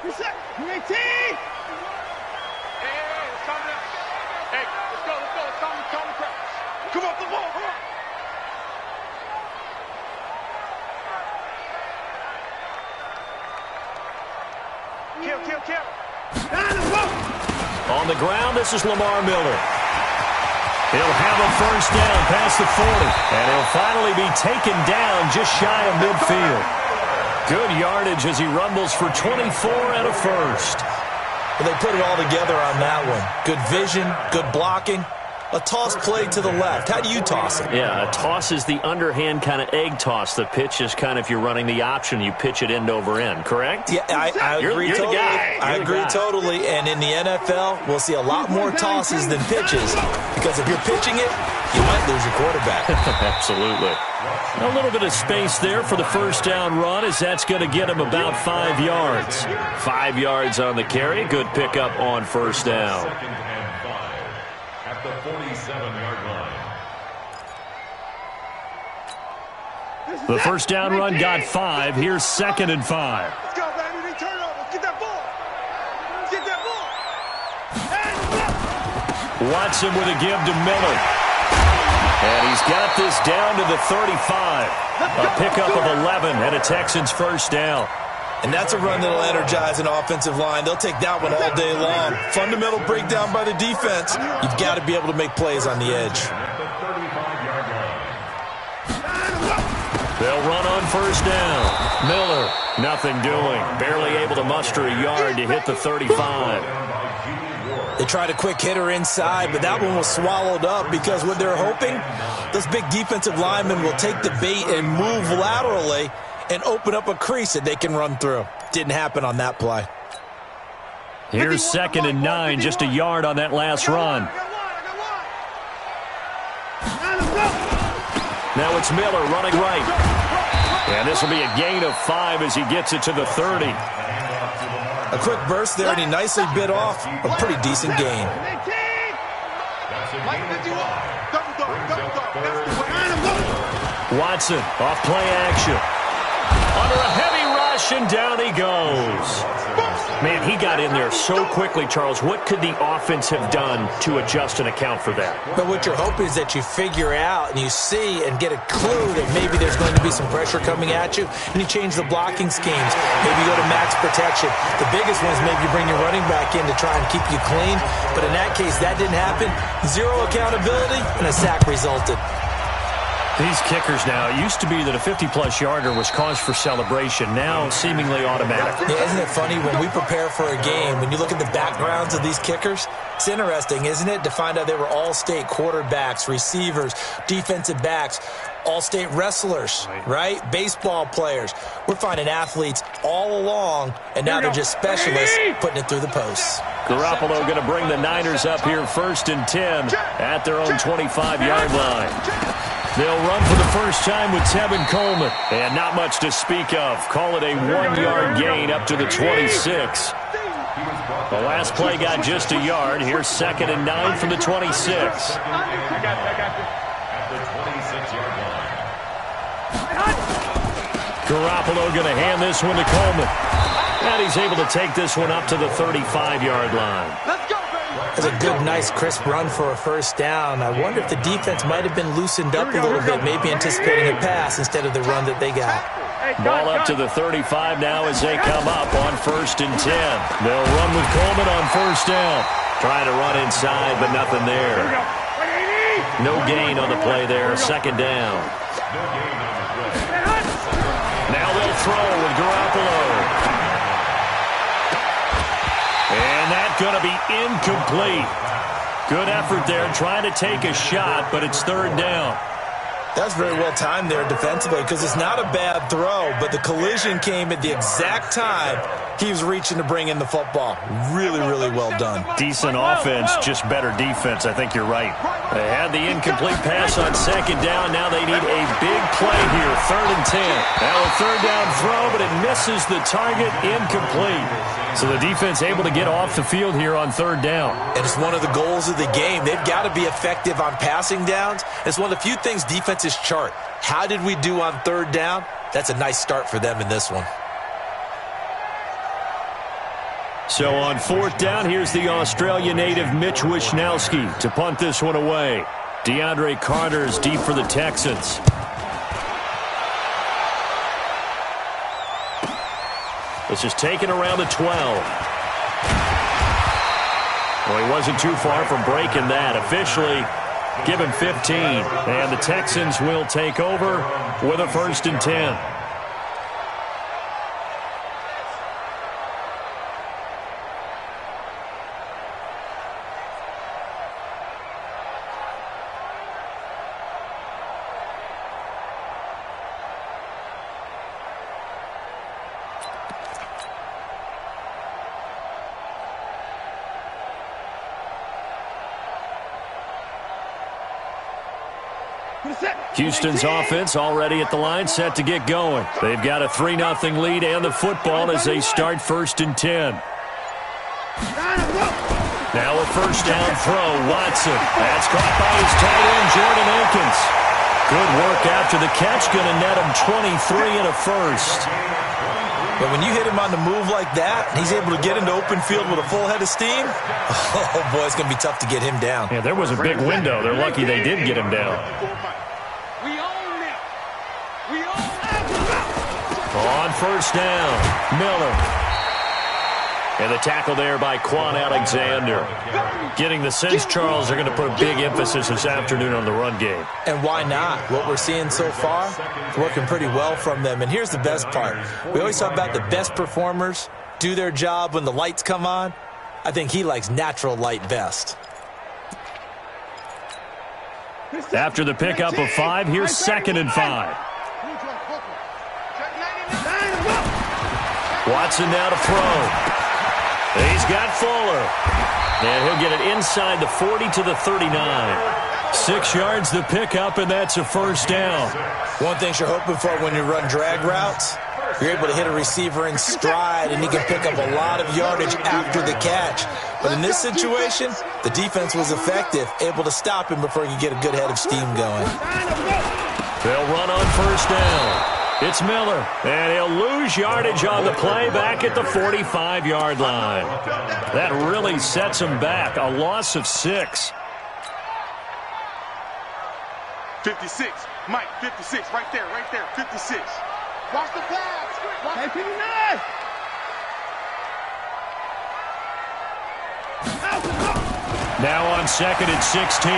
Reset. UAT. Hey, let's calm down. Hey, let's go. Let's calm the crowd. Come on, come on. Kill. On the ground, this is Lamar Miller. He'll have a first down past the 40, and he'll finally be taken down just shy of midfield. Good yardage as he rumbles for 24 and a first. Well, they put it all together on that one. Good vision, good blocking. A toss play to the left. How do you toss it? Yeah, a toss is the underhand kind of egg toss. The pitch is kind of, if you're running the option, you pitch it end over end, correct? Yeah, I agree totally. The guy. I agree totally. And in the NFL, we'll see a lot more tosses than pitches because if you're pitching it, you might lose your quarterback. Absolutely. A little bit of space there for the first down run as that's going to get him about 5 yards. 5 yards on the carry. Good pickup on first down. At the 47-yard line. The first down run got 5. Here's 2nd and 5. Let's go, baby. We turn over. Get that ball. Get that ball. Watson with a give to Miller. And he's got this down to the 35. A pickup of 11 and a Texans first down. And that's a run that'll energize an offensive line. They'll take that one all day long. Fundamental breakdown by the defense. You've got to be able to make plays on the edge. They'll run on first down. Miller, nothing doing. Barely able to muster a yard to hit the 35. They tried a quick hitter inside, but that one was swallowed up because what they're hoping, those big defensive linemen will take the bait and move laterally and open up a crease that they can run through. Didn't happen on that play. Here's 2nd and 9, just a yard on that last run. Now it's Miller running right. And this will be a gain of 5 as he gets it to the 30. A quick burst there, and he nicely bit off a pretty decent gain. Watson off play action. Under a heavy rush, and down he goes. Man, he got in there so quickly, Charles. What could the offense have done to adjust and account for that? But what you're hoping is that you figure out and you see and get a clue that maybe there's going to be some pressure coming at you, and you change the blocking schemes. Maybe you go to max protection. The biggest one is maybe you bring your running back in to try and keep you clean. But in that case, that didn't happen. Zero accountability, and a sack resulted. These kickers now, it used to be that a 50-plus yarder was cause for celebration, now seemingly automatic. Yeah, isn't it funny, when we prepare for a game, when you look at the backgrounds of these kickers, it's interesting, isn't it, to find out they were all-state quarterbacks, receivers, defensive backs, all-state wrestlers, right? Baseball players. We're finding athletes all along, and now they're just specialists putting it through the posts. Garoppolo going to bring the Niners up here 1st and 10 at their own 25-yard line. They'll run for the first time with Tevin Coleman. And not much to speak of. Call it a 1-yard gain up to the 26. The last play got just a yard. Here's 2nd and 9 from the 26. At the 26-yard line. Garoppolo going to hand this one to Coleman. And he's able to take this one up to the 35-yard line. It's a good, nice, crisp run for a first down. I wonder if the defense might have been loosened up a little bit, maybe anticipating a pass instead of the run that they got. Ball up to the 35 now as they come up on 1st and 10. They'll run with Coleman on first down. Trying to run inside, but nothing there. No gain on the play there. 2nd down. Now they'll throw with Garoppolo. And that's going to be incomplete. Good effort there, trying to take a shot, but it's 3rd down. That's very well timed there defensively because it's not a bad throw, but the collision came at the exact time he was reaching to bring in the football. Really, really well done. Decent offense, just better defense. I think you're right. They had the incomplete pass on 2nd down. Now they need a big play here, 3rd and 10. Now a 3rd down throw, but it misses the target, incomplete. So the defense able to get off the field here on 3rd down. And it's one of the goals of the game. They've got to be effective on passing downs. It's one of the few things defenses chart. How did we do on 3rd down? That's a nice start for them in this one. So on fourth down, here's the Australia native Mitch Wishnowsky to punt this one away. DeAndre Carter's deep for the Texans. This is taken around the 12. Well, he wasn't too far from breaking that. Officially given 15. And the Texans will take over with a 1st and 10. Houston's offense already at the line, set to get going. They've got a 3-0 lead and the football as they start 1st and 10. Now a 1st down throw, Watson. That's caught by his tight end, Jordan Akins. Good work after the catch, going to net him 23 and a 1st. But when you hit him on the move like that, he's able to get into open field with a full head of steam, oh boy, it's going to be tough to get him down. Yeah, there was a big window. They're lucky they did get him down. On 1st down, Miller. And the tackle there by Quan Alexander. Getting the sense, Charles, they're going to put a big emphasis this afternoon on the run game. And why not? What we're seeing so far, it's working pretty well from them. And here's the best part. We always talk about the best performers do their job when the lights come on. I think he likes natural light best. After the pickup of 5, here's 2nd and 5. Watson now to throw. He's got Fuller. And he'll get it inside the 40 to the 39. 6 yards the pickup, and that's a 1st down. One thing you're hoping for when you run drag routes, you're able to hit a receiver in stride, and he can pick up a lot of yardage after the catch. But in this situation, the defense was effective, able to stop him before he could get a good head of steam going. They'll run on 1st down. It's Miller, and he'll lose yardage on the play back at the 45-yard line. That really sets him back, a loss of 6. 56, Mike, 56, right there, 56. Watch the pass. Hey, 59. Now on 2nd and 16.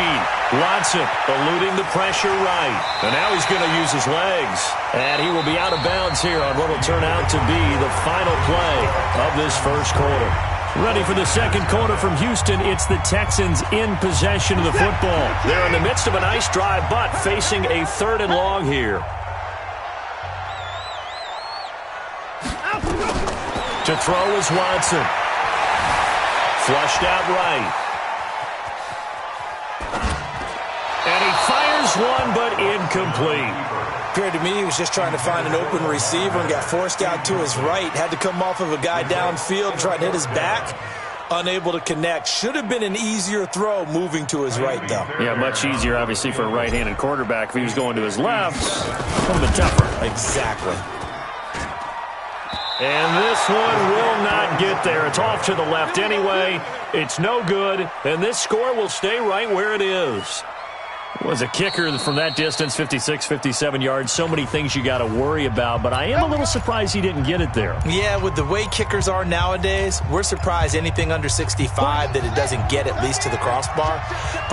Watson eluding the pressure right. And now he's going to use his legs. And he will be out of bounds here on what will turn out to be the final play of this 1st quarter. Ready for the 2nd quarter from Houston. It's the Texans in possession of the football. They're in the midst of a nice drive, but facing a 3rd and long here. To throw is Watson. Flushed out right. And he fires one, but incomplete. Appeared to me he was just trying to find an open receiver and got forced out to his right. Had to come off of a guy downfield, trying to hit his back. Unable to connect. Should have been an easier throw moving to his right, though. Yeah, much easier, obviously, for a right-handed quarterback. If he was going to his left, a little bit tougher. Exactly. And this one will not get there. It's off to the left anyway. It's no good, and this score will stay right where it is. Was a kicker from that distance, 56, 57 yards. So many things you got to worry about, but I am a little surprised he didn't get it there. Yeah, with the way kickers are nowadays, we're surprised anything under 65 that it doesn't get at least to the crossbar.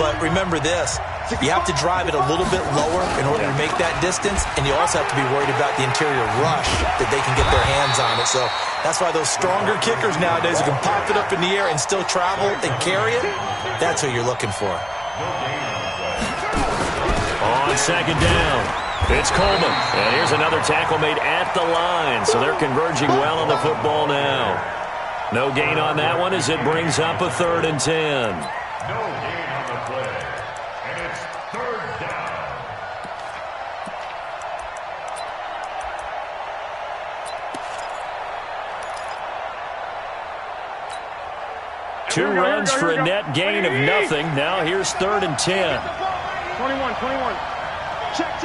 But remember this, you have to drive it a little bit lower in order to make that distance, and you also have to be worried about the interior rush that they can get their hands on it. So that's why those stronger kickers nowadays who can pop it up in the air and still travel and carry it, that's who you're looking for. On 2nd down, it's Coleman. And here's another tackle made at the line. So they're converging well on the football now. No gain on that one as it brings up a 3rd and 10. No gain on the play. And it's 3rd down. Two runs for a net gain of nothing. Now here's 3rd and 10. 21. Check.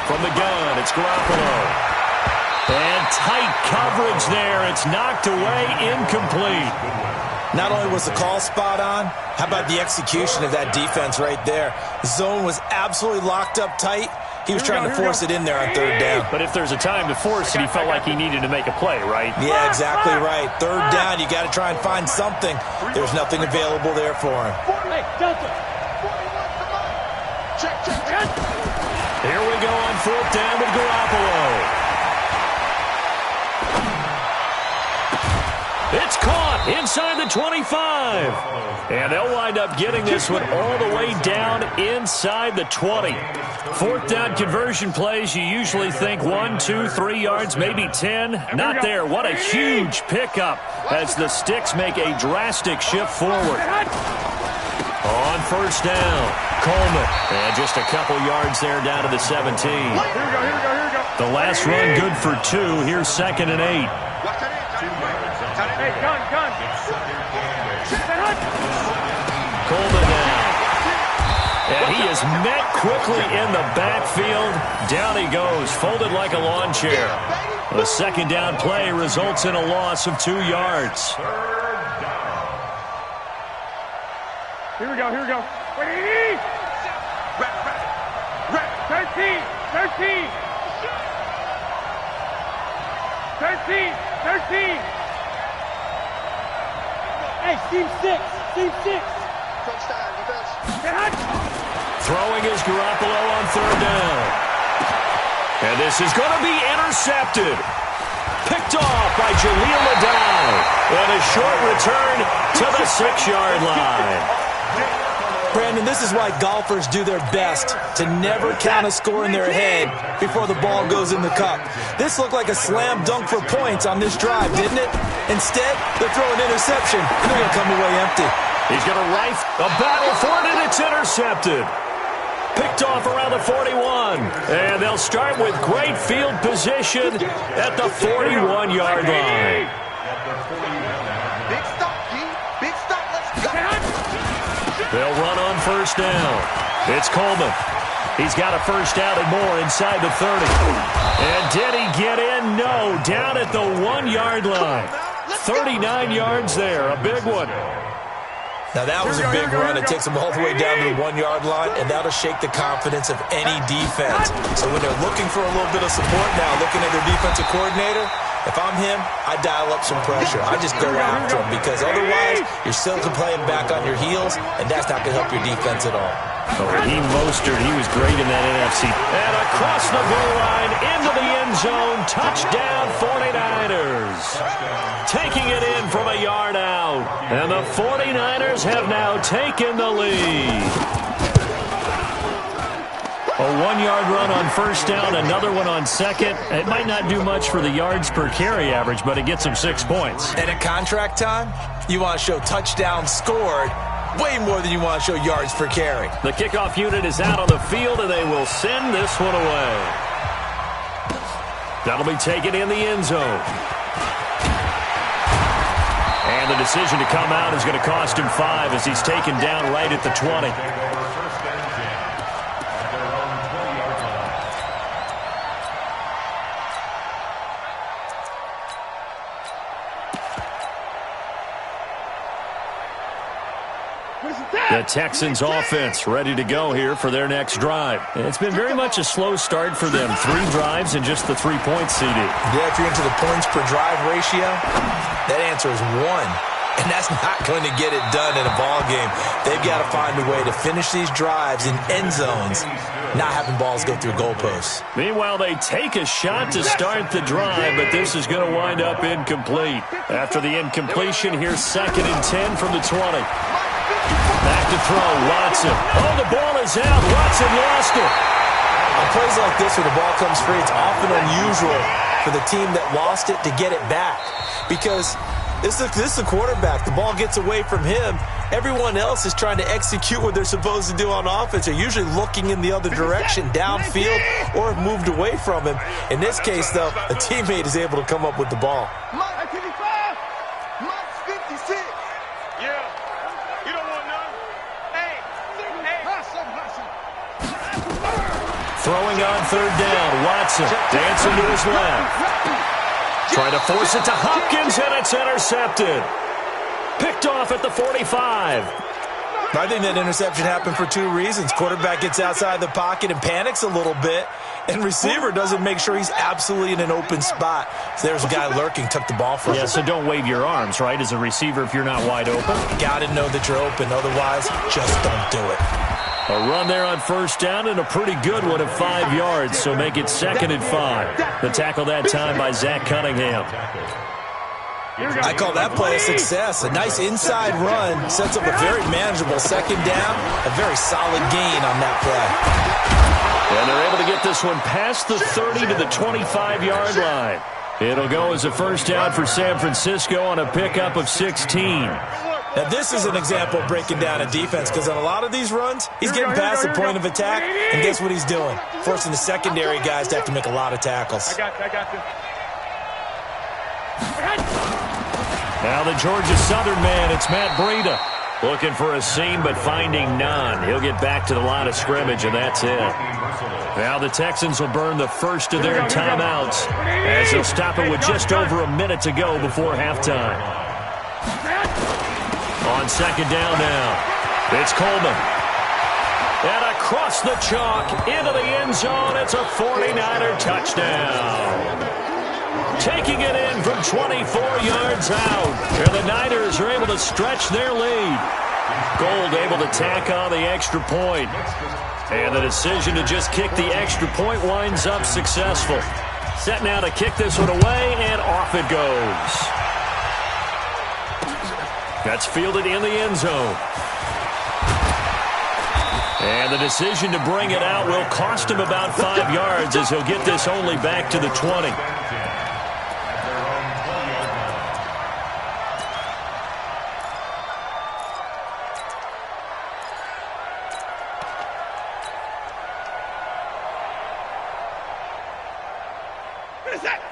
From the gun, it's Garoppolo. And tight coverage there. It's knocked away, incomplete. Not only was the call spot on, how about the execution of that defense right there? The zone was absolutely locked up tight. He was trying to force it in there on third down. But if there's a time to force it, he felt like he needed to make a play, right? Yeah, exactly right. Third down, you got to try and find something. There's nothing available there for him. Hey, Delta. Here we go on fourth down with Garoppolo. It's caught inside the 25. And they'll wind up getting this one all the way down inside the 20. Fourth down conversion plays, you usually think 1, 2, 3 yards, maybe 10. Not there. What a huge pickup as the Sticks make a drastic shift forward. On first down, Coleman. And just a couple yards there down to the 17. Here we go. The last run good for 2. Here's 2nd and 8. Hey, gun. Coleman now. And he is met quickly in the backfield. Down he goes, folded like a lawn chair. The second down play results in a loss of 2 yards. Here we go. Ready? 13. Hey, team 6. Throwing is Garoppolo on third down. And this is going to be intercepted. Picked off by Jaleel Adai. And a short return to the 6-yard line. Brandon, this is why golfers do their best to never count a score in their head before the ball goes in the cup. This looked like a slam dunk for points on this drive, didn't it? Instead, they're throwing interception, and they're going to come away empty. He's going to rife a battle for it, and it's intercepted. Picked off around the 41. And they'll start with great field position at the 41-yard line. Big stop, G. Big stop. Let's go. They'll run on first down. It's Coleman. He's got a first down and more inside the 30. And did he get in? No. Down at the 1-yard line. 39 yards there. A big one. Now, that was a big run. It takes them all the way down to the 1-yard line, and that'll shake the confidence of any defense. So when they're looking for a little bit of support now, looking at their defensive coordinator, if I'm him, I dial up some pressure. I just go after him because otherwise you're still playing back on your heels, and that's not going to help your defense at all. Raheem Mostert, he was great in that NFC. And across the goal line, into the end zone, touchdown 49ers. Taking it in from a yard out. And the 49ers have now taken the lead. A 1-yard run on first down, another one on second. It might not do much for the yards per carry average, but it gets them 6 points. And at contract time, you want to show touchdowns scored way more than you want to show yards per carry. The kickoff unit is out on the field, and they will send this one away. That'll be taken in the end zone. And the decision to come out is going to cost him 5 as he's taken down right at the 20. The Texans offense ready to go here for their next drive. It's been very much a slow start for them. 3 drives and just the 3 points CD. Yeah, if you're into the points per drive ratio, that answer is 1. And that's not going to get it done in a ball game. They've got to find a way to finish these drives in end zones, not having balls go through goalposts. Meanwhile, they take a shot to start the drive, but this is going to wind up incomplete. After the incompletion, here's 2nd and 10 from the 20. Back to throw, Watson. Oh, the ball is out. Watson lost it. On plays like this where the ball comes free, it's often unusual for the team that lost it to get it back. Because this is the quarterback. The ball gets away from him. Everyone else is trying to execute what they're supposed to do on offense. They're usually looking in the other direction, downfield, or have moved away from him. In this case, though, a teammate is able to come up with the ball. Throwing on third down, Watson dancing to his left. Trying to force it to Hopkins, and it's intercepted. Picked off at the 45. I think that interception happened for two reasons. Quarterback gets outside the pocket and panics a little bit, and receiver doesn't make sure he's absolutely in an open spot. So there's a guy lurking, took the ball from him. Yeah, so don't wave your arms, right, as a receiver if you're not wide open. Got to know that you're open. Otherwise, just don't do it. A run there on first down and a pretty good one of 5 yards, so make it 2nd and 5. The tackle that time by Zach Cunningham. I call that play a success. A nice inside run sets up a very manageable second down, a very solid gain on that play. And they're able to get this one past the 30 to the 25-yard line. It'll go as a first down for San Francisco on a pickup of 16. Now, this is an example of breaking down a defense because on a lot of these runs, he's getting past the point of attack, and guess what he's doing? Forcing the secondary guys to have to make a lot of tackles. I got you. Now the Georgia Southern man, it's Matt Breida. Looking for a seam, but finding none. He'll get back to the line of scrimmage, and that's it. Now the Texans will burn the first of their timeouts as they'll stop it with just over a minute to go before halftime. On second down now, it's Coleman. And across the chalk, into the end zone, it's a 49er touchdown. Taking it in from 24 yards out. And the Niners are able to stretch their lead. Gold able to tack on the extra point. And the decision to just kick the extra point winds up successful. Set now to kick this one away, and off it goes. That's fielded in the end zone. And the decision to bring it out will cost him about 5 yards as he'll get this only back to the 20.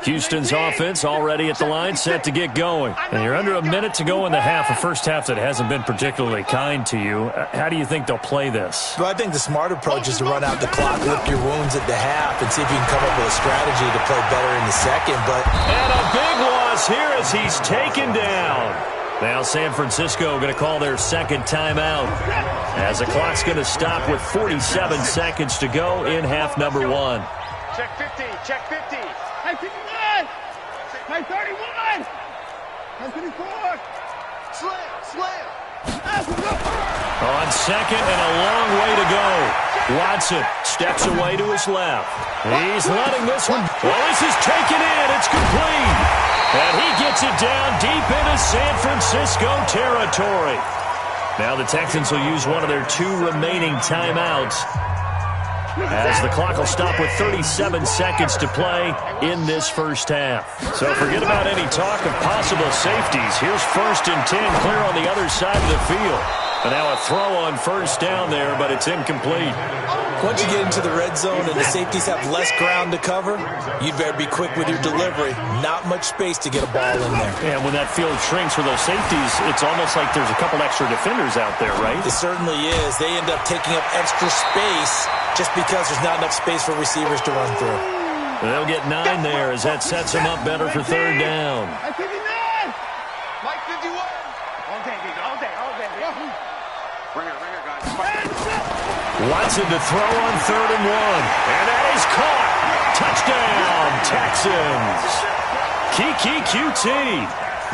Houston's offense already at the line, set to get going. And you're under a minute to go in the half, a first half that hasn't been particularly kind to you. How do you think they'll play this? Well, I think the smart approach is to run out the clock, lick your wounds at the half, and see if you can come up with a strategy to play better in the second. And a big loss here as he's taken down. Now San Francisco going to call their second timeout as the clock's going to stop with 47 seconds to go in half number 1. Check 50, check 50. Hey, 59! Hey, 31! Hey, 54! Slam! On second and a long way to go. Watson steps away to his left. He's letting this one. Well, this is taken in. It's complete. And he gets it down deep into San Francisco territory. Now the Texans will use one of their 2 remaining timeouts as the clock will stop with 37 seconds to play in this first half. So forget about any talk of possible safeties. Here's 1st and 10 clear on the other side of the field. And now a throw on first down there, but it's incomplete. Once you get into the red zone and the safeties have less ground to cover, you'd better be quick with your delivery. Not much space to get a ball in there. And when that field shrinks for those safeties, it's almost like there's a couple extra defenders out there, right? It certainly is. They end up taking up extra space just because there's not enough space for receivers to run through. They'll get 9 there as that sets them up better for third down. Mike 51. All day. Right here, guys. Watson to throw on 3rd and 1. And that is caught. Touchdown, Texans. Kiki QT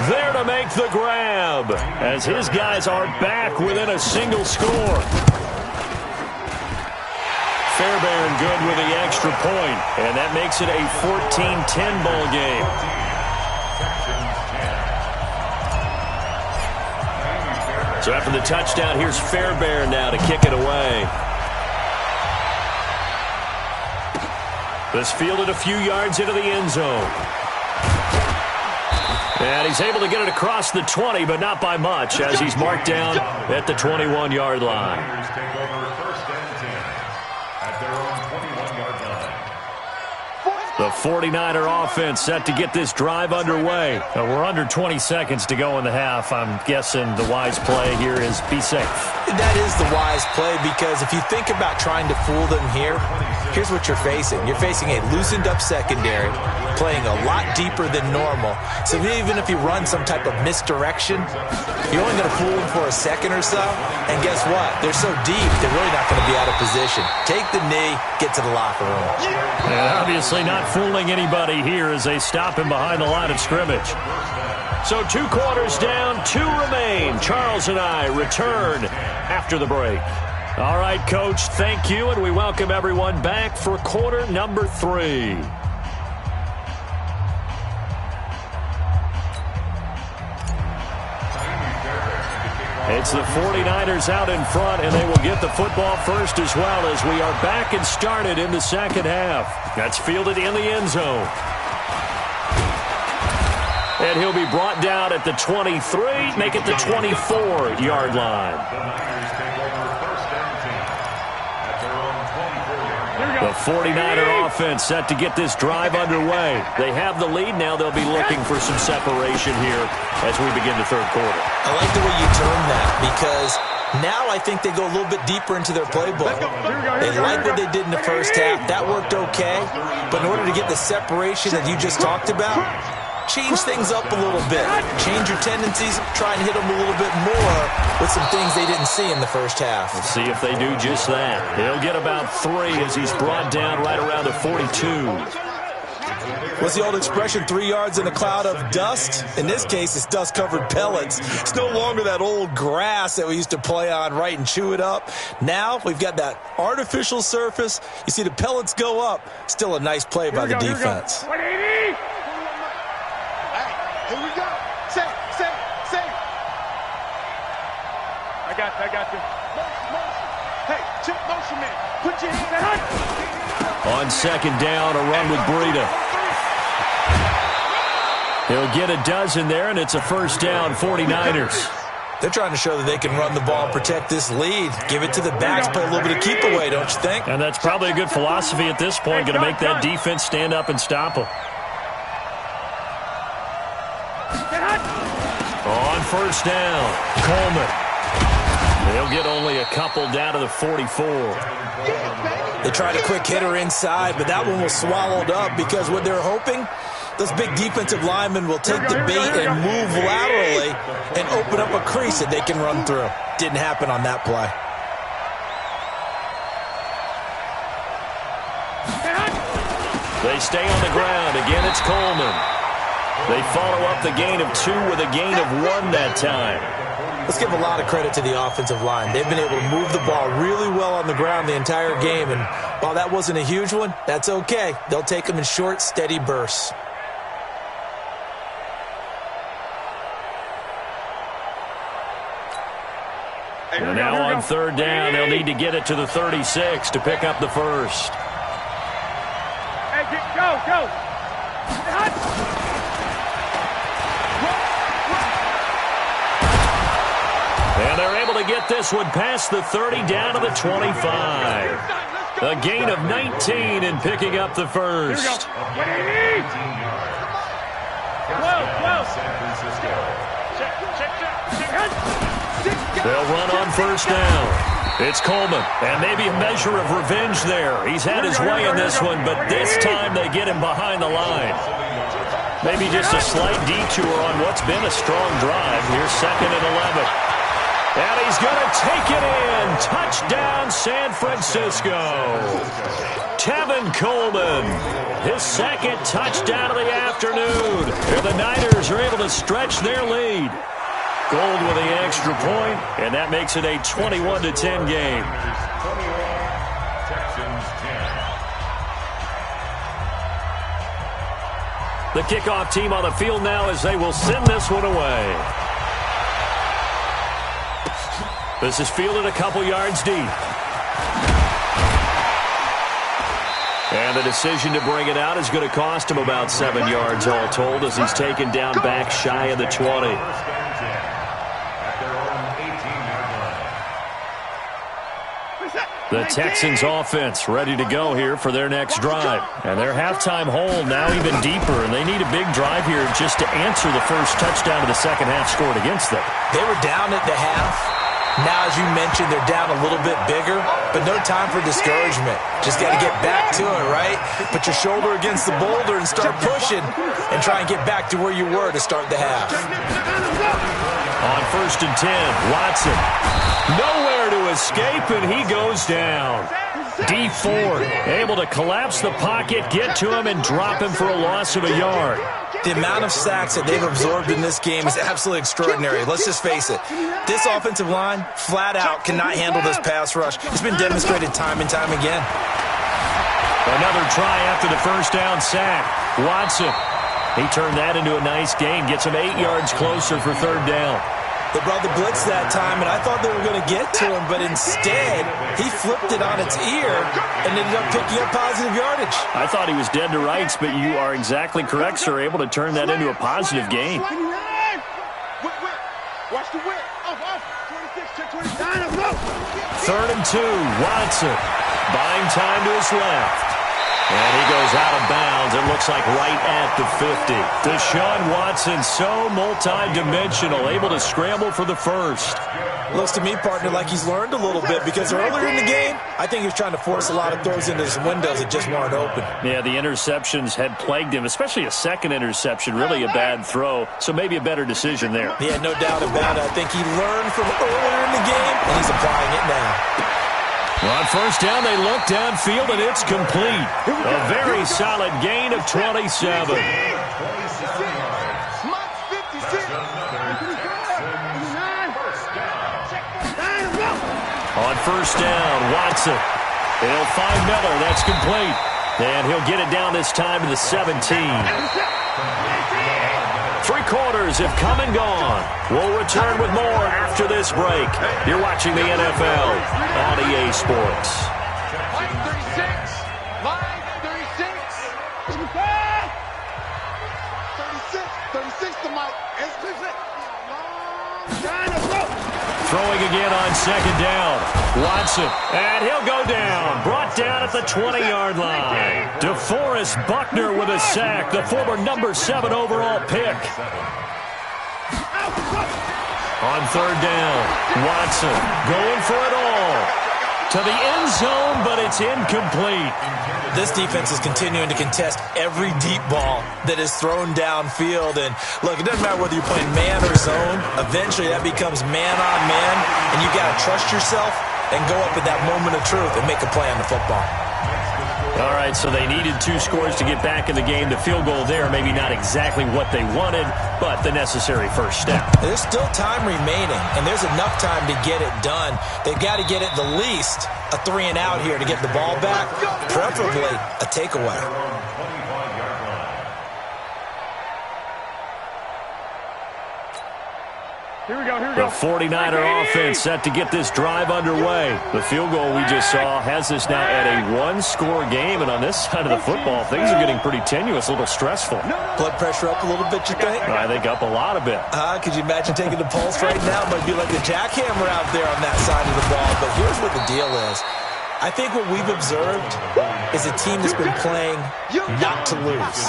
there to make the grab as his guys are back within a single score. Fairbairn good with the extra point, and that makes it a 14-10 ball game. So after the touchdown, here's Fairbairn now to kick it away. This fielded a few yards into the end zone. And he's able to get it across the 20, but not by much, as he's marked down at the 21-yard line. The 49er offense set to get this drive underway. We're under 20 seconds to go in the half. I'm guessing the wise play here is be safe. That is the wise play because if you think about trying to fool them here, here's what you're facing. You're facing a loosened-up secondary, playing a lot deeper than normal. So even if you run some type of misdirection, you're only going to fool them for a second or so. And guess what? They're so deep, they're really not going to be out of position. Take the knee, get to the locker room. And obviously not fooling anybody here as they stop him behind the line of scrimmage. So 2 quarters down, 2 remain. Charles and I return after the break. All right, Coach, thank you, and we welcome everyone back for quarter number 3. It's the 49ers out in front, and they will get the football first as well as we are back and started in the second half. That's fielded in the end zone. And he'll be brought down at the 23, make it the 24-yard line. The 49er offense set to get this drive underway. They have the lead. Now they'll be looking for some separation here as we begin the third quarter. I like the way you term that because now I think they go a little bit deeper into their playbook. They like what they did in the first half. That worked okay. But in order to get the separation that you just talked about, change things up a little bit. Change your tendencies. Try and hit them a little bit more with some things they didn't see in the first half. We'll see if they do just that. He'll get about 3 as he's brought down right around the 42. What's the old expression, 3 yards in a cloud of dust? In this case, it's dust-covered pellets. It's no longer that old grass that we used to play on, right, and chew it up. Now we've got that artificial surface. You see the pellets go up. Still a nice play by the defense. 180! Here we go. Say. I got you. Motion. Hey, chip motion man. Put your hand out. On second down, a run with Breida. He'll get a dozen there, and it's a first down, 49ers. They're trying to show that they can run the ball and protect this lead. Give it to the backs, play a little bit of keep away, don't you think? And that's probably a good philosophy at this point, going to make that defense stand up and stop them. On first down, Coleman. They'll get only a couple down to the 44. They tried a quick hitter inside, but that one was swallowed up because what they're hoping, those big defensive linemen will take the bait and move laterally and open up a crease that they can run through. Didn't happen on that play. They stay on the ground. Again, it's Coleman. They follow up the gain of 2 with a gain of 1 that time. Let's give a lot of credit to the offensive line. They've been able to move the ball really well on the ground the entire game, and while that wasn't a huge one, that's okay. They'll take them in short, steady bursts. And now on third down, they'll need to get it to the 36 to pick up the first. Hey, go! And they're able to get this one past the 30 down to the 25. A gain of 19 in picking up the first. They'll run on first down. It's Coleman, and maybe a measure of revenge there. He's had his way in this one, but this time they get him behind the line. Maybe just a slight detour on what's been a strong drive. Here's 2nd and 11. And he's going to take it in. Touchdown, San Francisco. Tevin Coleman, his 2nd touchdown of the afternoon. And the Niners are able to stretch their lead. Gold with the extra point, and that makes it a 21-10 game. The kickoff team on the field now as they will send this one away. This is fielded a couple yards deep. And the decision to bring it out is going to cost him about 7 yards all told as he's taken down back shy of the 20. The Texans offense ready to go here for their next drive. And their halftime hole now even deeper, and they need a big drive here just to answer the first touchdown of the second half scored against them. They were down at the half. Now, as you mentioned, they're down a little bit bigger, but no time for discouragement. Just got to get back to it, right? Put your shoulder against the boulder and start pushing and try and get back to where you were to start the half. On 1st and 10, Watson. Nowhere to escape, and he goes down. D Ford able to collapse the pocket, get to him, and drop him for a loss of a yard. The amount of sacks that they've absorbed in this game is absolutely extraordinary. Let's just face it. This offensive line, flat out, cannot handle this pass rush. It's been demonstrated time and time again. Another try after the first down sack. Watson. He turned that into a nice gain, gets him 8 yards closer for 3rd down. They brought the blitz that time, and I thought they were going to get to him, but instead, he flipped it on its ear and ended up picking up positive yardage. I thought he was dead to rights, but you are exactly correct, sir, able to turn that into a positive gain. Watch the whip. Off. 26, 29. 3rd and 2, Watson. Buying time to his left. And he goes out of bounds, it looks like right at the 50. Deshaun Watson, so multi-dimensional, able to scramble for the first. Looks to me, partner, like he's learned a little bit, because earlier in the game, I think he was trying to force a lot of throws into his windows that just weren't open. Yeah, the interceptions had plagued him, especially a second interception, really a bad throw, so maybe a better decision there. Yeah, no doubt about it. I think he learned from earlier in the game, and he's applying it now. Well, on 1st down, they look downfield, and it's complete. A very solid gain of 27. On 1st down, Watson. He'll find Miller. That's complete. And he'll get it down this time to the 17. 3 quarters have come and gone. We'll return with more after this break. You're watching the NFL on EA Sports. Line 36. Line 36. 36 to Mike. Throwing again on 2nd down. Watson. And he'll go down. Brought down at the 20-yard line. DeForest Buckner with a sack. The former number 7 overall pick. On 3rd down. Watson going for it all. To the end zone, but it's incomplete. This defense is continuing to contest every deep ball that is thrown downfield. And, look, it doesn't matter whether you're playing man or zone. Eventually, that becomes man-on-man, and you got to trust yourself and go up at that moment of truth and make a play on the football. All right, so they needed 2 scores to get back in the game. The field goal there, maybe not exactly what they wanted, but the necessary first step. There's still time remaining, and there's enough time to get it done. They've got to get at the least a 3-and-out here to get the ball back, preferably a takeaway. Here we go. The 49er offense set to get this drive underway. The field goal we just saw has us now at a 1-score game, and on this side of the football, things are getting pretty tenuous, a little stressful. Blood pressure up a little bit, you think? I think up a lot of it. Could you imagine taking the pulse right now? It might be like a jackhammer out there on that side of the ball, but here's what the deal is. I think what we've observed is a team that's been playing not to lose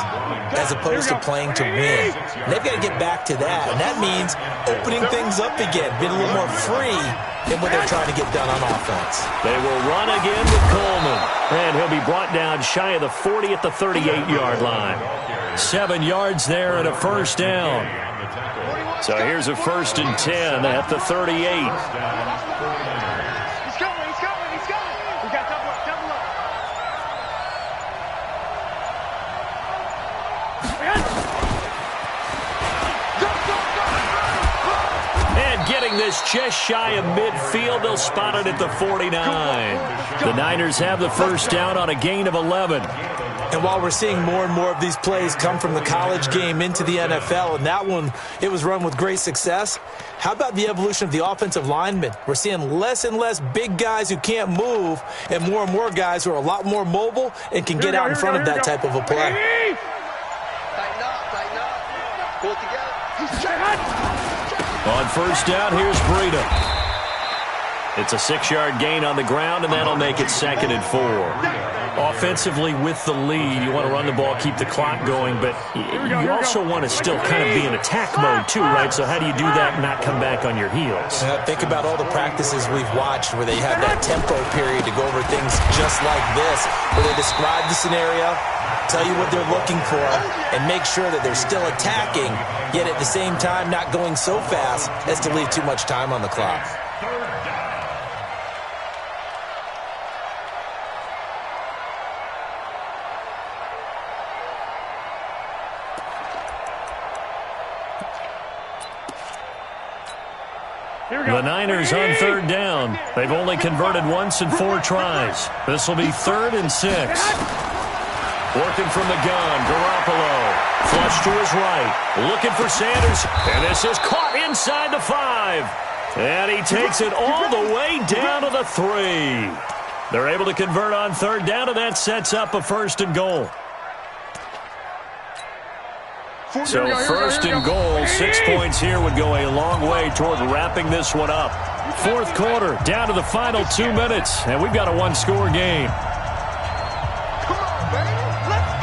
as opposed to playing to win. And they've got to get back to that, and that means opening things up again, being a little more free in what they're trying to get done on offense. They will run again with Coleman, and he'll be brought down shy of the 40 at the 38-yard line. 7 yards there and a first down. So here's a 1st and 10 at the 38. Getting this just shy of midfield, they'll spot it at the 49. The Niners have the first down on a gain of 11. And while we're seeing more and more of these plays come from the college game into the NFL, and that one, it was run with great success, how about the evolution of the offensive linemen? We're seeing less and less big guys who can't move and more guys who are a lot more mobile and can get out in front of that type of a play. Tighten up. Pull it together. On 1st down, here's Breida. It's a 6-yard gain on the ground, and that'll make it 2nd and 4. Offensively, with the lead, you want to run the ball, keep the clock going, but you also want to still kind of be in attack mode too, right? So how do you do that and not come back on your heels? Think about all the practices we've watched where they have that tempo period to go over things just like this, where they describe the scenario, tell you what they're looking for, and make sure that they're still attacking, yet at the same time not going so fast as to leave too much time on the clock. The Niners on 3rd down. They've only converted once in 4 tries. This will be 3rd and 6. Working from the gun, Garoppolo. Flush to his right. Looking for Sanders. And this is caught inside the 5. And he takes it all the way down to the 3. They're able to convert on 3rd down, and that sets up a 1st and goal. So 1st and goal, 6 points here would go a long way toward wrapping this one up. 4th quarter, down to the final 2 minutes, and we've got a 1-score game. Come on, baby. Let's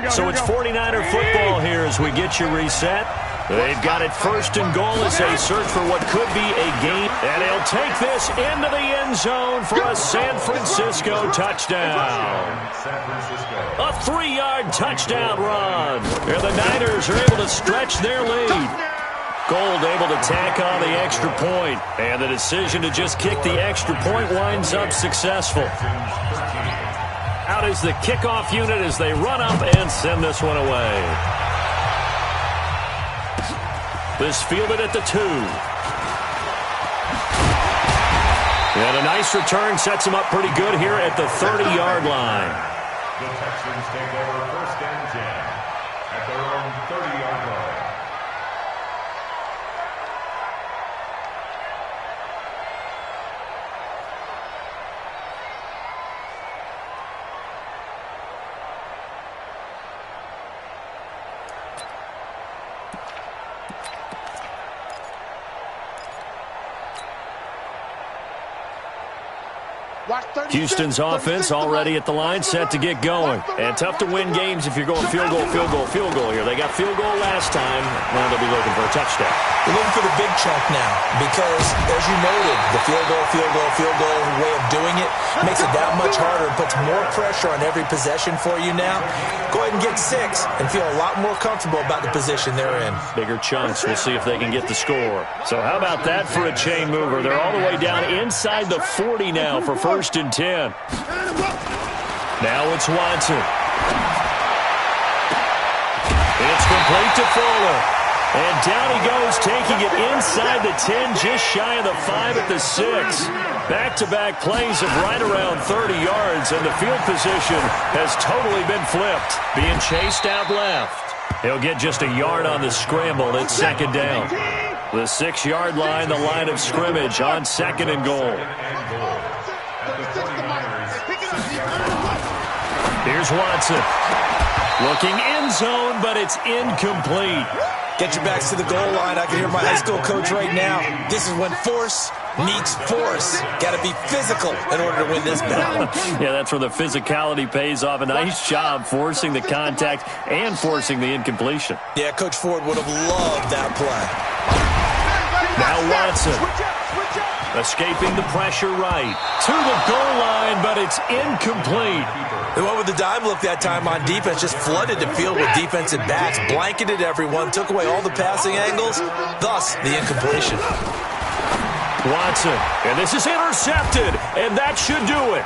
go. So it's 49er football here as we get you reset. They've got it 1st and goal as they search for what could be a game. And he'll take this into the end zone for a San Francisco touchdown. A 3-yard touchdown run. And the Niners are able to stretch their lead. Gold able to tack on the extra point. And the decision to just kick the extra point winds up successful. Out is the kickoff unit as they run up and send this one away. This fielded at the 2. And a nice return sets him up pretty good here at the 30-yard line. The Texans take over 1st and 10 at their own 30-yard line. Houston's offense already at the line, set to get going. And tough to win games if you're going field goal here. They got field goal last time. Now they'll be looking for a touchdown. They're looking for the big chunk now because, as you noted, the field goal way of doing it makes it that much harder and puts more pressure on every possession for you now. Go ahead and get 6 and feel a lot more comfortable about the position they're in. Bigger chunks. We'll see if they can get the score. So how about that for a chain mover? They're all the way down inside the 40 now for 1st and 10. Now it's Watson. It's complete to Fuller. And down he goes, taking it inside the 10, just shy of the 5 at the 6. Back-to-back plays of right around 30 yards, and the field position has totally been flipped. Being chased out left. He'll get just a yard on the scramble. It's 2nd down. The 6-yard line, the line of scrimmage on 2nd and goal. Here's Watson. Looking end zone, but it's incomplete. Get your backs to the goal line. I can hear my high school coach right now. This is when force meets force. Got to be physical in order to win this battle. Yeah, that's where the physicality pays off. A nice job forcing the contact and forcing the incompletion. Yeah, Coach Ford would have loved that play. Now Watson. Escaping the pressure right. To the goal line, but it's incomplete. They went with the dime look that time on defense, just flooded the field with defensive backs, blanketed everyone, took away all the passing angles, thus the incompletion. Watson, and this is intercepted, and that should do it.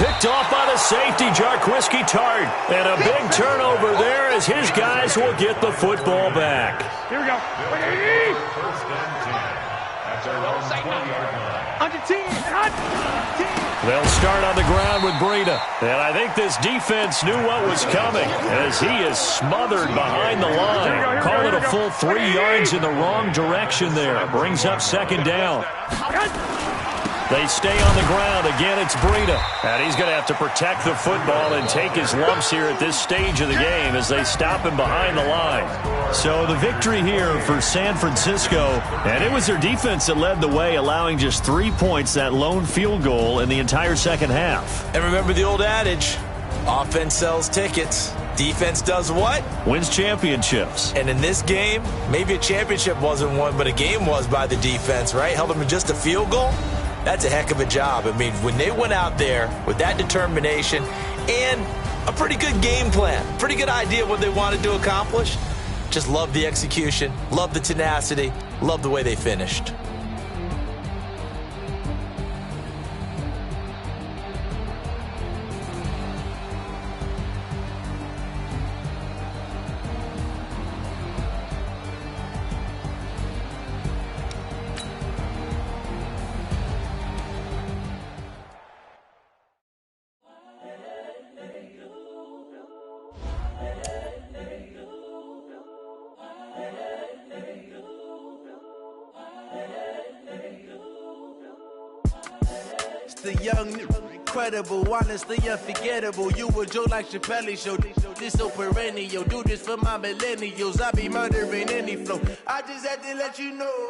Picked off by the safety, Jarquiski Tart, and a big turnover there as his guys will get the football back. Here we go. 1st and 10 at their own 20-yard line. They'll start on the ground with Breida. And I think this defense knew what was coming as he is smothered behind the line. Call it a full 3 yards in the wrong direction there. Brings up 2nd down. They stay on the ground. Again, it's Breida. And he's going to have to protect the football and take his lumps here at this stage of the game as they stop him behind the line. So the victory here for San Francisco, and it was their defense that led the way, allowing just 3 points, that lone field goal in the entire second half. And remember the old adage, offense sells tickets. Defense does what? Wins championships. And in this game, maybe a championship wasn't won, but a game was by the defense, right? Held them to just a field goal. That's a heck of a job. I mean, when they went out there with that determination and a pretty good game plan, pretty good idea of what they wanted to accomplish, just love the execution, love the tenacity, love the way they finished. The young, incredible, honestly unforgettable. You a Joe like Chappelle show. This so perennial. Do this for my millennials. I be murdering any flow. I just had to let you know.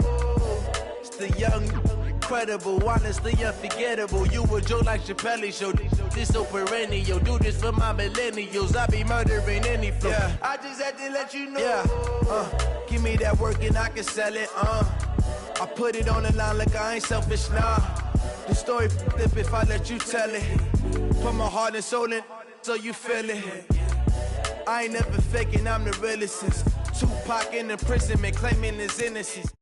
It's the young, incredible, honestly unforgettable. You a Joe like Chappelle show. This so perennial. Do this for my millennials. I be murdering any flow. Yeah. I just had to let you know. Yeah. Give me that work and I can sell it. I put it on the line like I ain't selfish, nah. The story flip if I let you tell it. Put my heart and soul in so you feel it. I ain't never faking, I'm the realest since Tupac in imprisonment claiming his innocence.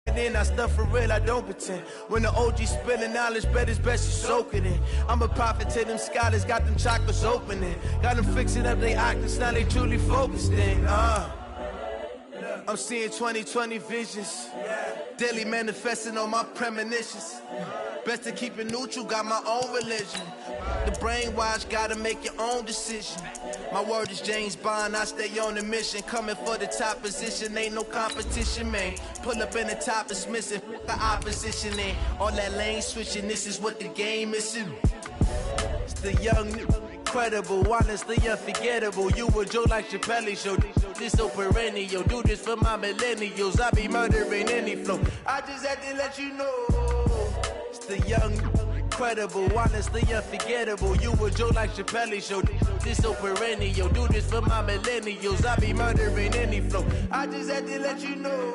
And then I stuff for real, I don't pretend. When the OG spilling knowledge, bet it's best you soak it in. I'm a prophet to them scholars, got them chakras opening. Got them fixing up they octaves, now they truly focused in. I'm seeing 2020 visions. Daily manifesting on my premonitions. Best to keep it neutral, got my own religion. The brainwash, gotta make your own decision. My word is James Bond, I stay on the mission. Coming for the top position, ain't no competition, man. Pull up in the top is missing, the opposition ain't. All that lane switching, this is what the game is. It's the young, incredible, honestly unforgettable. You a Joe like Chappelle show. This so perennial. Do this for my millennials. I be murdering any flow. I just had to let you know. It's the young, incredible, honestly unforgettable. You a Joe like Chappelle show. This so perennial. Do this for my millennials. I be murdering any flow. I just had to let you know.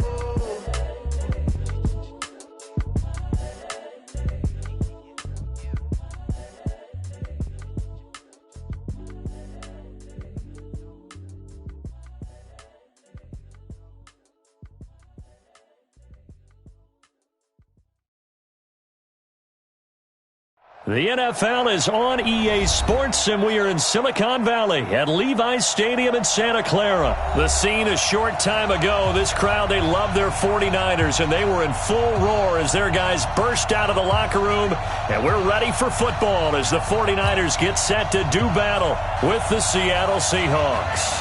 The NFL is on EA Sports, and we are in Silicon Valley at Levi's Stadium in Santa Clara. The scene a short time ago, this crowd, they love their 49ers, and they were in full roar as their guys burst out of the locker room, and we're ready for football as the 49ers get set to do battle with the Seattle Seahawks.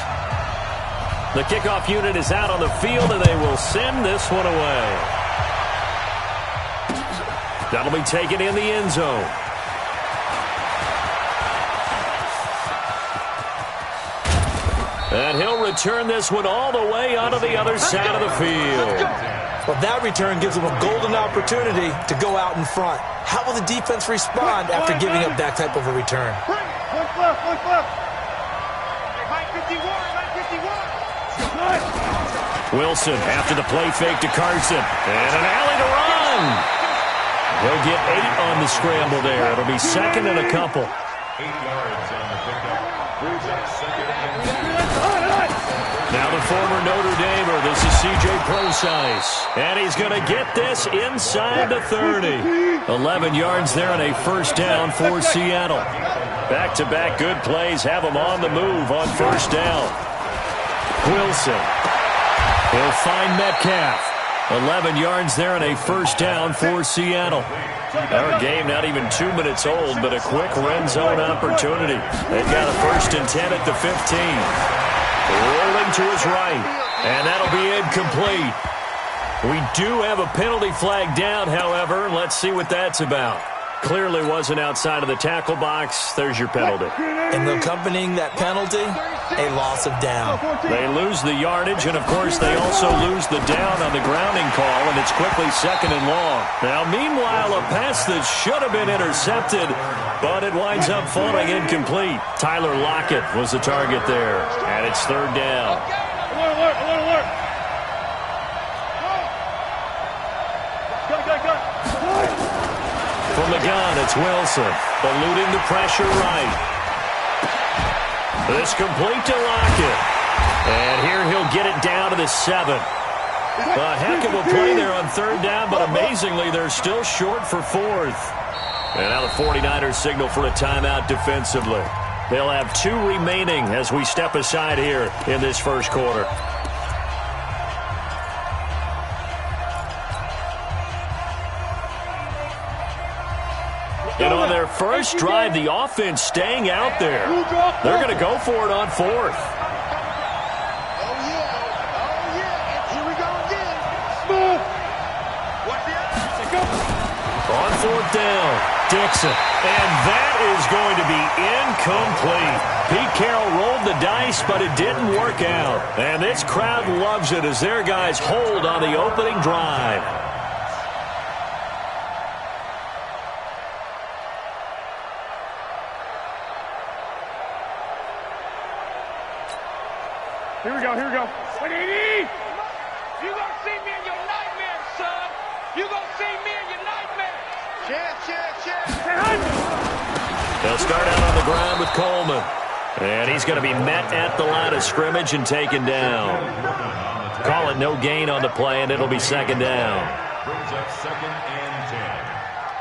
The kickoff unit is out on the field, and they will send this one away. That'll be taken in the end zone. And he'll return this one all the way onto the other side of the field. Well, that return gives them a golden opportunity to go out in front. How will the defense respond after giving up that type of a return? Wilson after the play fake to Carson. And an alley to run. He'll get 8 on the scramble there. It'll be second and a couple. 8 yards on the pickup. Brings up second and 10. Now the former Notre Damer, this is C.J. Procise. And he's going to get this inside the 30. 11 yards there and a first down for Seattle. Back-to-back good plays have them on the move on first down. Wilson. He'll find Metcalf. 11 yards there and a first down for Seattle. Our game not even 2 minutes old, but a quick red zone opportunity. They've got a 1st and 10 at the 15. Rolling to his right. And that'll be incomplete. We do have a penalty flag down, however. Let's see what that's about. Clearly wasn't outside of the tackle box. There's your penalty. And accompanying that penalty, a loss of down. They lose the yardage, and, of course, they also lose the down on the grounding call, and it's quickly 2nd and long. Now, meanwhile, a pass that should have been intercepted, but it winds up falling incomplete. Tyler Lockett was the target there, and it's 3rd down. Alert, alert, alert. From the gun, it's Wilson, eluding the pressure right. This complete to Lockett. And here he'll get it down to the 7. A heck of a play there on 3rd down, but amazingly, they're still short for 4th. And now the 49ers signal for a timeout defensively. They'll have 2 remaining as we step aside here in this first quarter. And on their first drive, the offense staying out there. They're going to go for it on 4th. Oh, yeah. Here we go again. Smooth. Watch the On 4th down, Dixon. And that is going to be incomplete. Pete Carroll rolled the dice, but it didn't work out. And this crowd loves it as their guys hold on the opening drive. Here we go, here we go. 180! You gonna see me in your nightmares, son. You gonna see me in your nightmares. Check. They'll start out on the ground with Coleman. And he's going to be met at the line of scrimmage and taken down. Call it no gain on the play, and it'll be 2nd down. Brings up 2nd and 10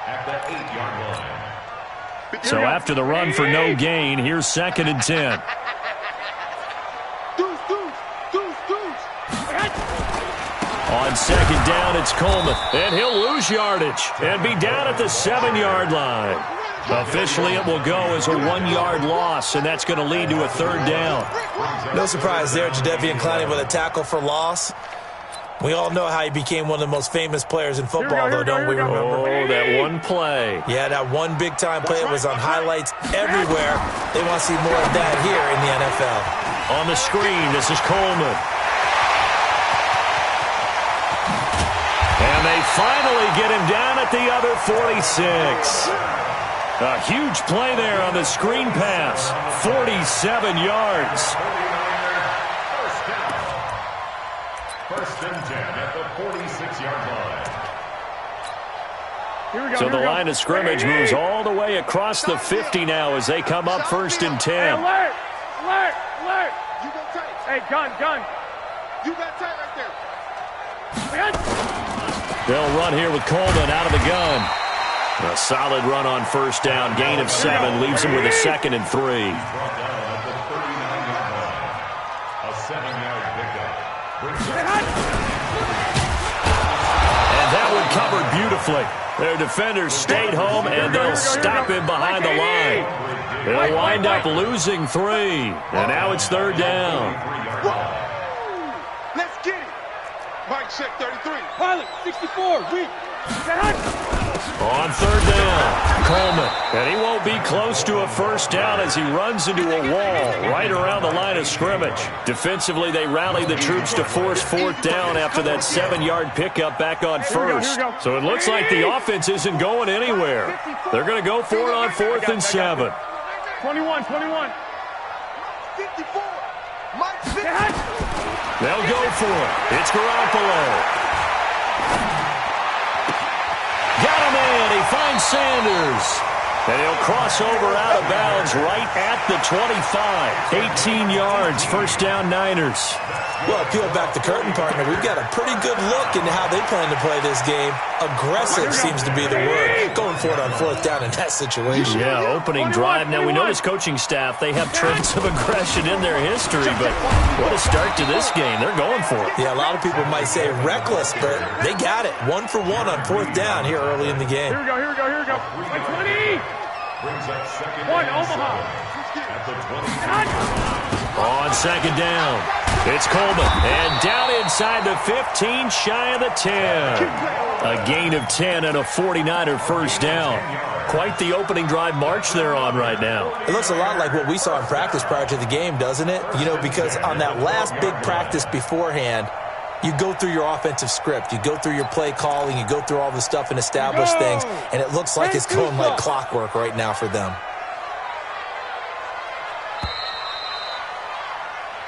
at the 8-yard line. So after the run for no gain, here's 2nd and 10. On 2nd down, it's Coleman, and he'll lose yardage and be down at the 7-yard line. Officially, it will go as a 1-yard loss, and that's going to lead to a 3rd down. No surprise there, Jadeveon Clowney with a tackle for loss. We all know how he became one of the most famous players in football, though, don't we remember? Oh, that one play. Yeah, that one big-time play. It was on highlights everywhere. They want to see more of that here in the NFL. On the screen, this is Coleman. And they finally get him down at the other 46. A huge play there on the screen pass. 47 yards. First and 10 at the 46-yard line. So the line of scrimmage moves all the way across the 50 now as they come up 1st and 10. Hey, alert! Alert! Alert! You go tight. Hey, gun! You got tight right there. They'll run here with Coleman out of the gun. A solid run on 1st down. Gain of 7 leaves him with a 2nd and 3. Brought down at the 39-yard line. A 7-yard pickup. And that one covered beautifully. Their defenders stayed home, and they'll stop him behind the line. They'll wind up losing 3. And now it's 3rd down. Let's get it. Mike check 33. Pilot, 64, weak. On 3rd down, Coleman. And he won't be close to a 1st down as he runs into a wall right around the line of scrimmage. Defensively, they rally the troops to force 4th down after that 7-yard pickup back on 1st. So it looks like the offense isn't going anywhere. They're going to go for it on 4th and 7. 21. 54. Mike 50. They'll go for it. It's Garoppolo. Got him in. He finds Sanders. And he'll cross over out of bounds right at the 25. 18 yards, 1st down Niners. Well, peel back the curtain, partner. We've got a pretty good look into how they plan to play this game. Aggressive seems to be the word. Going for it on 4th down in that situation. Yeah, opening drive. Now, we know this coaching staff, they have traits of aggression in their history, but what a start to this game. They're going for it. Yeah, a lot of people might say reckless, but they got it. 1 for 1 on 4th down here early in the game. Here we go. 20. Brings up 2nd One, and Omaha. 7. at the 20. On second down, it's Coleman. And down inside the 15, shy of the 10. A gain of 10 and a 49er first down. Quite the opening drive march they're on right now. It looks a lot like what we saw in practice prior to the game, doesn't it? You know, because on that last big practice beforehand, you go through your offensive script, you go through your play calling, you go through all the stuff and establish things, and it looks like it's going like clockwork right now for them.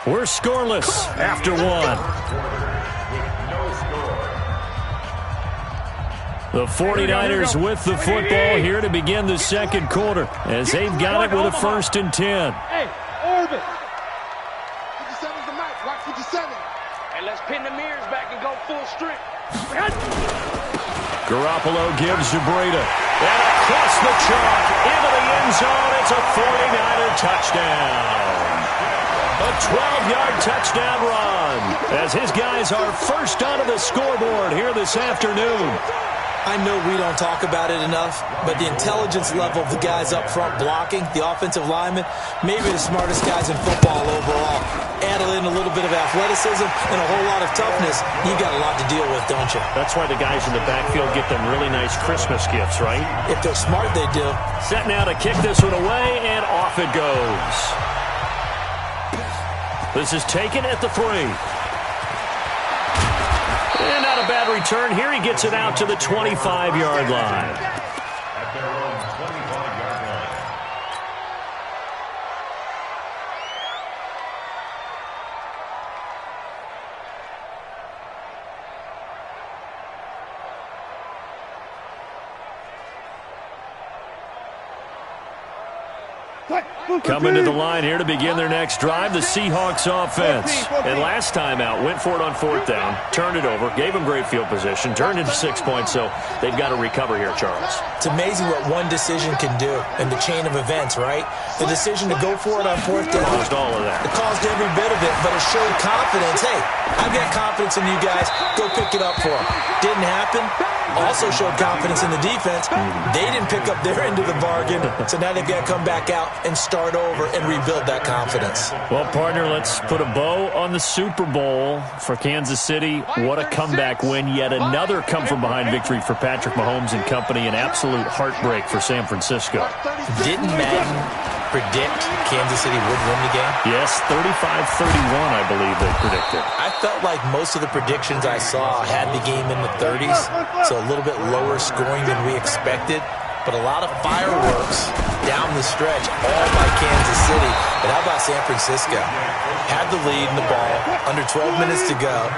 We're scoreless after one. The 49ers with the football here to begin the second quarter as they've got it with a 1st and 10. Hey, Orbit. 57's the mic. Watch 57. Hey, let's pin the mirrors back and go full strength. Garoppolo gives to Breida. And across the chalk into the end zone. It's a 49er touchdown. A 12-yard touchdown run as his guys are first onto the scoreboard here this afternoon. I know we don't talk about it enough, but the intelligence level of the guys up front blocking, the offensive linemen, maybe the smartest guys in football overall. Add in a little bit of athleticism and a whole lot of toughness, you got a lot to deal with, don't you? That's why the guys in the backfield get them really nice Christmas gifts, right? If they're smart, they do. Set now to kick this one away, and off it goes. This is taken at the 3. And not a bad return. Here he gets it out to the 25-yard line. At their own 25-yard line. Coming to the line here to begin their next drive, the Seahawks offense. And last time out, went for it on 4th down, turned it over, gave them great field position, turned into 6 points, so they've got to recover here, Charles. It's amazing what one decision can do in the chain of events, right? The decision to go for it on 4th down. Caused all of that. It caused every bit of it, but it showed confidence. Hey, I've got confidence in you guys. Go pick it up for them. Didn't happen. Also showed confidence in the defense. They didn't pick up their end of the bargain, so now they've got to come back out and start over and rebuild that confidence. Well, partner, let's put a bow on the Super Bowl for Kansas City. What a comeback win. Yet another come-from-behind victory for Patrick Mahomes and company. An absolute heartbreak for San Francisco. Didn't Madden predict Kansas City would win the game? Yes, 35-31, I believe they predicted. I felt like most of the predictions I saw had the game in the 30s, so a little bit lower scoring than we expected. But a lot of fireworks down the stretch, all by Kansas City. But how about San Francisco? Had the lead in the ball, under 12 minutes to go,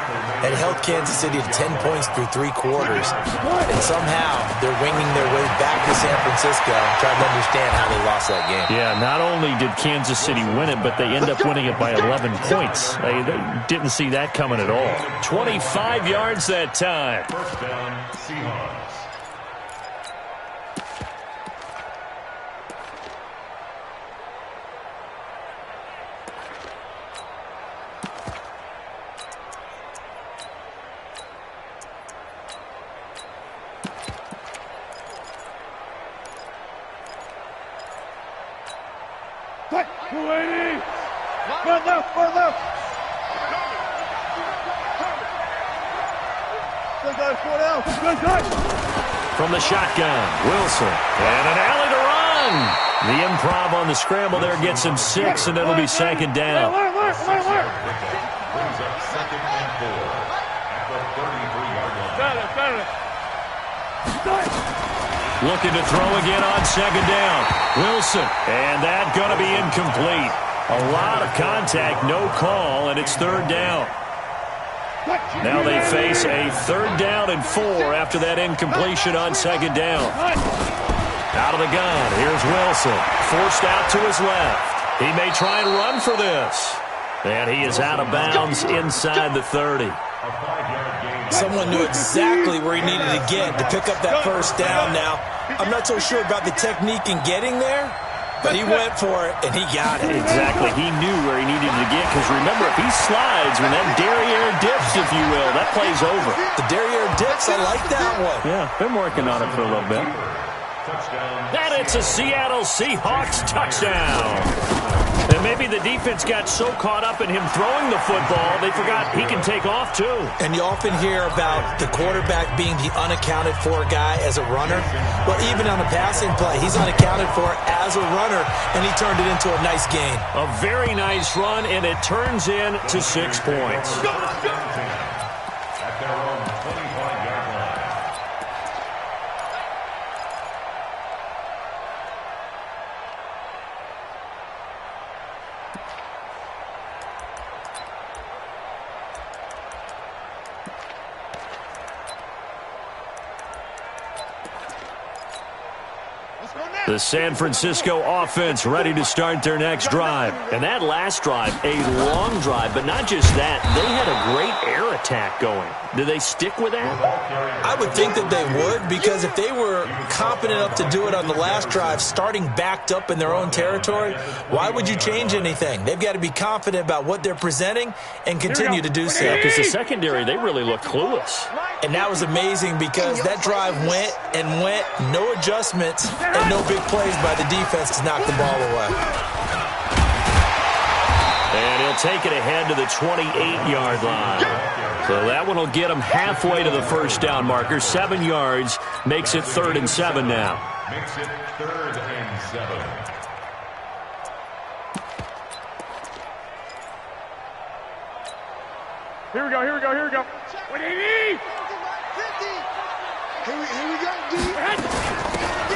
and held Kansas City to 10 points through 3 quarters. And somehow they're winging their way back to San Francisco, trying to understand how they lost that game. Yeah, not only did Kansas City win it, but they end up winning it by 11 points. They didn't see that coming at all. 25 yards that time. First down, Seahawks. From the shotgun, Wilson, and an alley to run. The improv on the scramble there gets him 6, and it'll be 2nd down. Brings up 2nd and 4 at the 33-yard line. Looking to throw again on 2nd down. Wilson, and that going to be incomplete. A lot of contact, no call, and it's 3rd down. Now they face a 3rd down and 4 after that incompletion on 2nd down. Out of the gun, here's Wilson. Forced out to his left. He may try and run for this. And he is out of bounds inside the 30. Someone knew exactly where he needed to get to pick up that 1st down now. I'm not so sure about the technique in getting there, but he went for it, and he got it. Exactly. He knew where he needed to get, because remember, if he slides, when that derriere dips, if you will, that play's over. The derriere dips, I like that one. Yeah, been working on it for a little bit. And it's a Seattle Seahawks touchdown. And maybe the defense got so caught up in him throwing the football, they forgot he can take off too. And you often hear about the quarterback being the unaccounted for guy as a runner. Well, even on a passing play, he's unaccounted for as a runner, and he turned it into a nice gain. A very nice run, and it turns into 6 points. At their own 25-yard line. The San Francisco offense ready to start their next drive. And that last drive, a long drive, but not just that. They had a great air attack going. Do they stick with that? I would think that they would, because if they were competent enough to do it on the last drive, starting backed up in their own territory, why would you change anything? They've got to be confident about what they're presenting and continue to do so. Yeah, because the secondary, they really look clueless. And that was amazing because that drive went and went, no adjustments, and no big plays by the defense to knock the ball away. And he'll take it ahead to the 28-yard line. So that one will get him halfway to the first down marker. 7 yards makes it 3rd and 7 now. Makes it 3rd and 7. Here we go, here we go, here we go. 180! Here we go, D.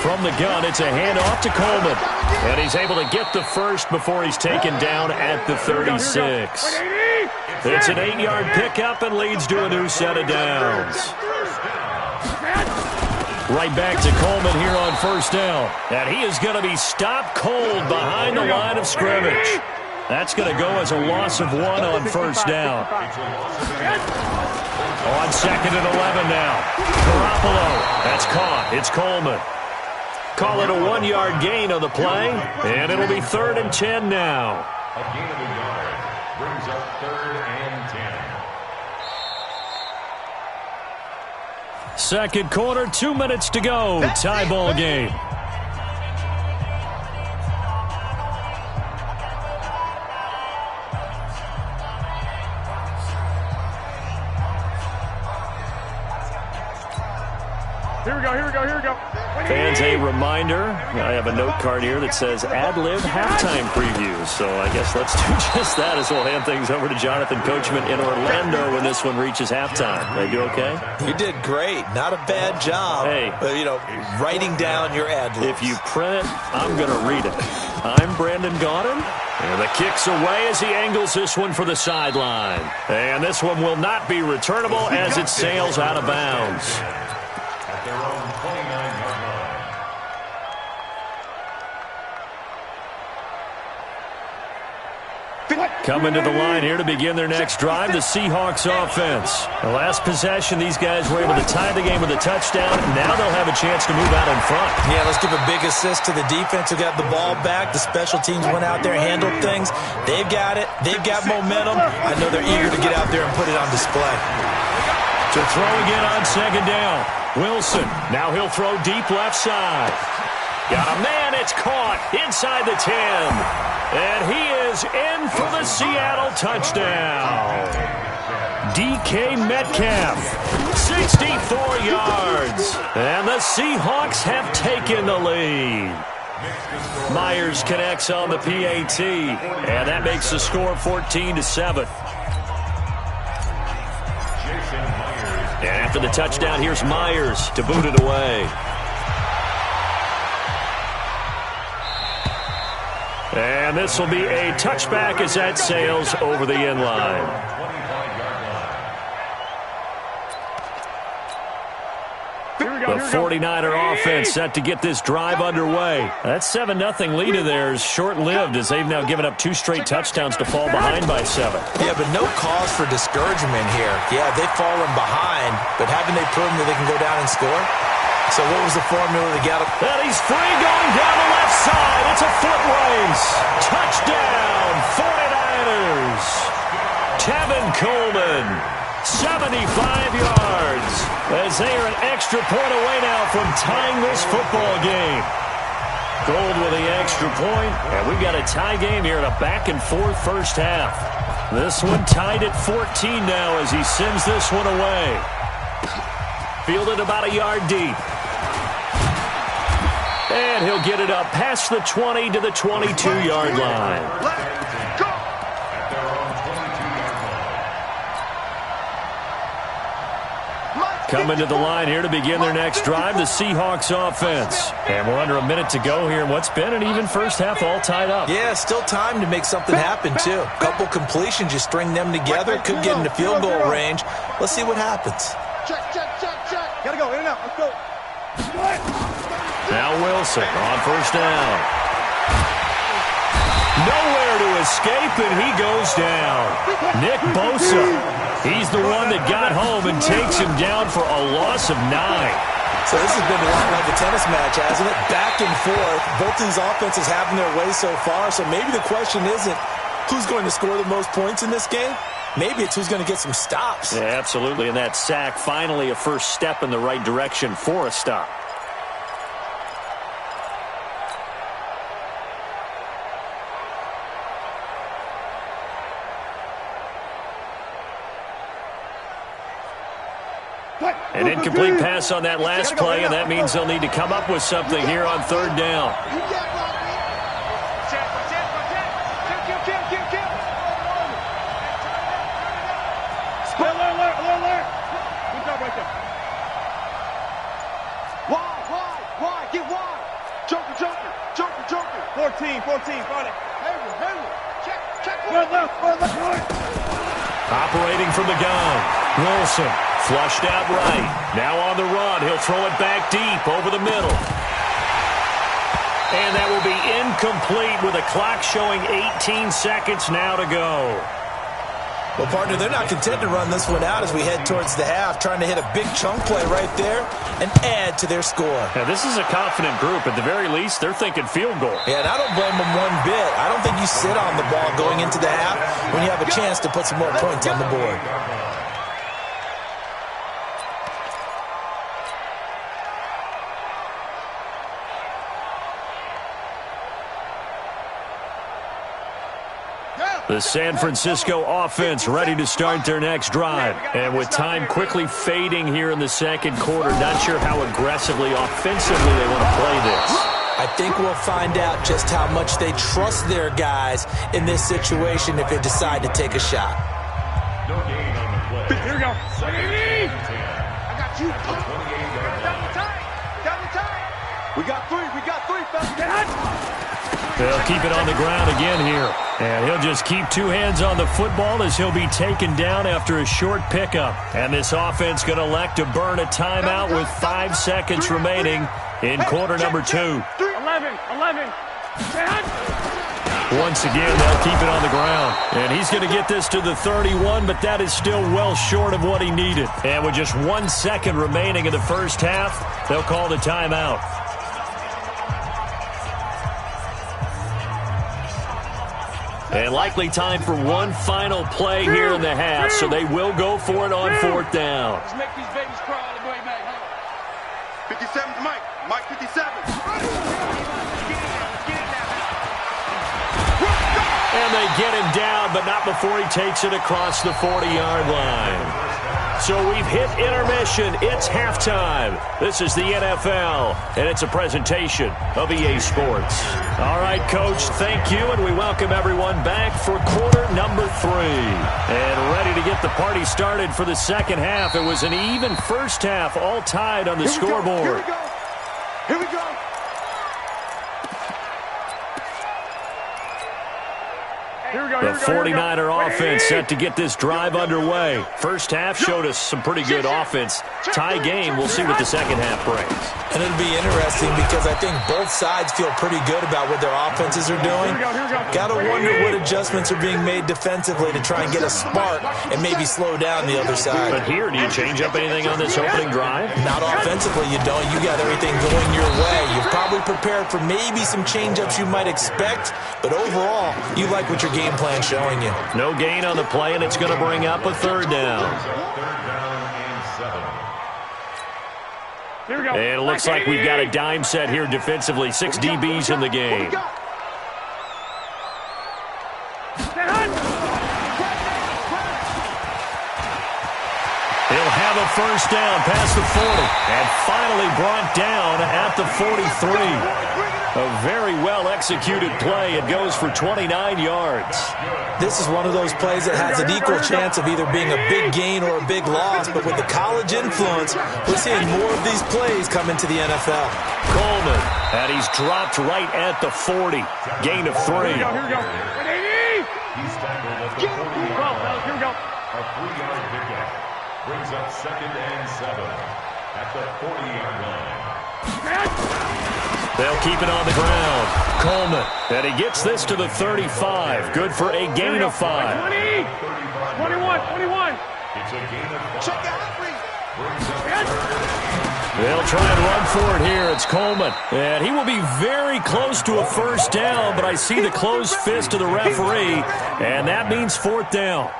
From the gun, it's a handoff to Coleman. And he's able to get the first before he's taken down at the 36. It's an 8-yard pickup and leads to a new set of downs. Right back to Coleman here on first down. And he is going to be stopped cold behind the line of scrimmage. That's going to go as a loss of 1 on first down. On 2nd and 11 now. Garoppolo. That's caught. It's Coleman. Call it a 1-yard gain on the play, and it'll be 3rd and 10 now. A gain of a yard brings up 3rd and 10. Second quarter, 2 minutes to go. Tie ball game. Here we go, here we go, here we go. Fans, a reminder, I have a note card here that says ad-lib halftime preview. So I guess let's do just that as we'll hand things over to Jonathan Coachman in Orlando when this one reaches halftime. They do okay? You did great. Not a bad job. Hey. Writing down your ad-libs. If you print it, I'm going to read it. I'm Brandon Gaudin. And the kick's away as he angles this one for the sideline. And this one will not be returnable as it sails out of bounds. At their own 29-yard line. Coming to the line here to begin their next drive, the Seahawks offense. The last possession, these guys were able to tie the game with a touchdown. Now they'll have a chance to move out in front. Yeah, let's give a big assist to the defense who got the ball back. The special teams went out there, handled things. They've got it. They've got momentum. I know they're eager to get out there and put it on display. To throw again on 2nd down. Wilson, now he'll throw deep left side. Got a man, it's caught inside the 10. And he is in for the Seattle touchdown. DK Metcalf, 64 yards. And the Seahawks have taken the lead. Myers connects on the PAT. And that makes the score 14-7. And after the touchdown, here's Myers to boot it away. And this will be a touchback as that sails over the end line. The 49er offense set to get this drive underway. That 7-0 lead of theirs short-lived as they've now given up 2 straight touchdowns to fall behind by 7. Yeah, but no cause for discouragement here. Yeah, they've fallen behind, but haven't they proven that they can go down and score? So what was the formula to get him? And he's free going down the left side. It's a foot race. Touchdown, 49ers. Tevin Coleman, 75 yards. As they are an extra point away now from tying this football game. Gold with the extra point, and we've got a tie game here in a back-and-forth first half. This one tied at 14 now as he sends this one away. Fielded about a yard deep. And he'll get it up past the 20 to the 22-yard line. Coming to the line here to begin their next drive, the Seahawks offense. And we're under a minute to go here in what's been an even first half, all tied up. Yeah, still time to make something happen, too. A couple completions, you string them together, could get into field goal range. Let's see what happens. Check. Gotta go, in and out, let's go. Now Wilson on first down. Nowhere to escape, and he goes down. Nick Bosa. He's the one that got home and takes him down for a loss of 9. So this has been a lot like a tennis match, hasn't it? Back and forth. Both these offenses having their way so far. So maybe the question isn't who's going to score the most points in this game. Maybe it's who's going to get some stops. Yeah, absolutely. And that sack, finally a first step in the right direction for a stop. An incomplete pass on that last play, and that means they'll need to come up with something here on third down. Why? Get wide. Joker. 14, find it. Hayward. Check. Go left. Operating from the gun, Wilson. Flushed out right. Now on the run. He'll throw it back deep over the middle. And that will be incomplete with a clock showing 18 seconds now to go. Well, partner, they're not content to run this one out as we head towards the half, trying to hit a big chunk play right there and add to their score. Now, this is a confident group. At the very least, they're thinking field goal. Yeah, and I don't blame them one bit. I don't think you sit on the ball going into the half when you have a chance to put some more points on the board. The San Francisco offense ready to start their next drive. And with time quickly fading here in the second quarter, not sure how aggressively, offensively they want to play this. I think we'll find out just how much they trust their guys in this situation if they decide to take a shot. No gain on the play. Here we go. I got you. Down the time. We got three, fellas. They'll keep it on the ground again here. And he'll just keep two hands on the football as he'll be taken down after a short pickup. And this offense going to elect to burn a timeout with 5 seconds remaining in quarter number 2. 11. Once again, they'll keep it on the ground. And he's going to get this to the 31, but that is still well short of what he needed. And with just 1 second remaining in the first half, they'll call the timeout. And likely time for one final play here in the half, so they will go for it on fourth down. Let's make these babies crawl all the way back home. 57's Mike 57. And they get him down, but not before he takes it across the 40-yard line. So we've hit intermission. It's halftime. This is the NFL, and it's a presentation of EA Sports. All right, Coach, thank you, and we welcome everyone back for quarter number 3. And ready to get the party started for the second half. It was an even first half, all tied on the scoreboard. Here we go. The 49er offense set to get this drive underway. First half showed us some pretty good offense. Tie game, we'll see what the second half brings. And it'll be interesting because I think both sides feel pretty good about what their offenses are doing. Got to wonder what adjustments are being made defensively to try and get a spark and maybe slow down the other side. But here, do you change up anything on this opening drive? Not offensively, you don't. You got everything going your way. You've probably prepared for maybe some change-ups you might expect, but overall, you like what your game plan showing you. No gain on the play, and it's going to bring up a third down. Third down and 7. Here we go. And it looks like we've got a dime set here defensively. 6 DBs in the game. He'll have a first down past the 40. And finally brought down at the 43. A very well-executed play. It goes for 29 yards. This is one of those plays that has an equal chance of either being a big gain or a big loss, but with the college influence, we're seeing more of these plays come into the NFL. Coleman, and he's dropped right at the 40. Gain of 3. Here we go. He's tackled at the 40-yard line. Here we go. A 3-yard pickup brings up 2nd and 7 at the 40-yard line. They'll keep it on the ground. Coleman, and he gets this to the 35. Good for a gain of 5. 20. 21. It's a gain of 5. Check out. Brings up They'll try and run for it here. It's Coleman. And he will be very close to a first down, but I see the closed fist of the referee, and that means 4th down.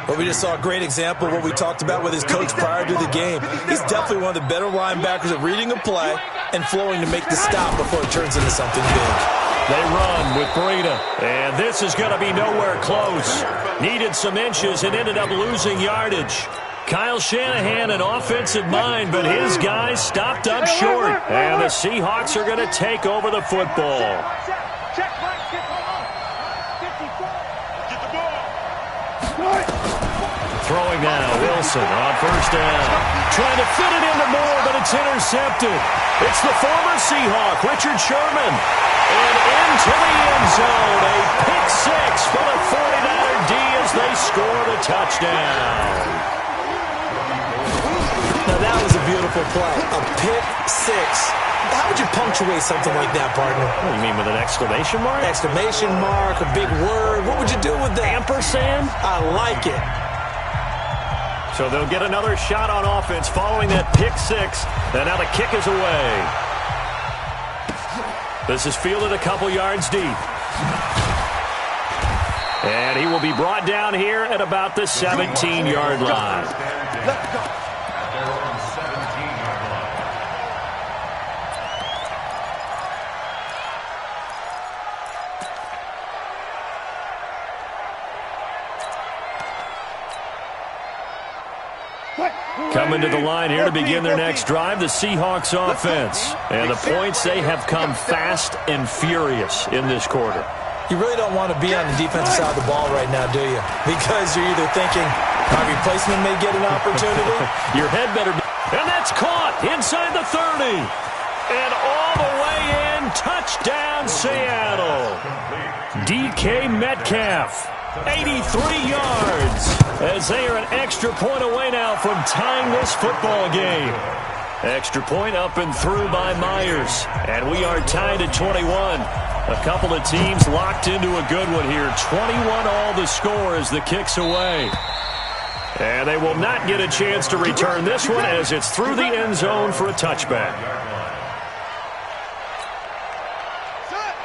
But we just saw a great example of what we talked about with his coach prior to the game. He's definitely one of the better linebackers at reading a play and flowing to make the stop before it turns into something big. They run with Breida, and this is going to be nowhere close. Needed some inches and ended up losing yardage. Kyle Shanahan, an offensive mind, but his guys stopped up short. And the Seahawks are going to take over the football. Throwing now, Wilson on first down. Trying to fit it into Moore, but it's intercepted. It's the former Seahawk, Richard Sherman. And into the end zone, a pick 6 for the 49er D as they score the touchdown. Now that was a beautiful play. A pick 6. How would you punctuate something like that, partner? What do you mean, with an exclamation mark? Exclamation mark, a big word. What would you do with that? Ampersand? I like it. So they'll get another shot on offense following that pick 6. And now the kick is away. This is fielded a couple yards deep. And he will be brought down here at about the 17-yard line. Let's go. At their own 17-yard line. Coming to the line here to begin their next drive, the Seahawks offense. And the points, they have come fast and furious in this quarter. You really don't want to be on the defensive side of the ball right now, do you? Because you're either thinking my replacement may get an opportunity. Your head better be. And that's caught inside the 30. And all the way in, touchdown Seattle. DK Metcalf, 83 yards, as they are an extra point away now from tying this football game. Extra point up and through by Myers. And we are tied at 21. A couple of teams locked into a good one here. 21 all the score as the kick's away. And they will not get a chance to return this one as it's through the end zone for a touchback.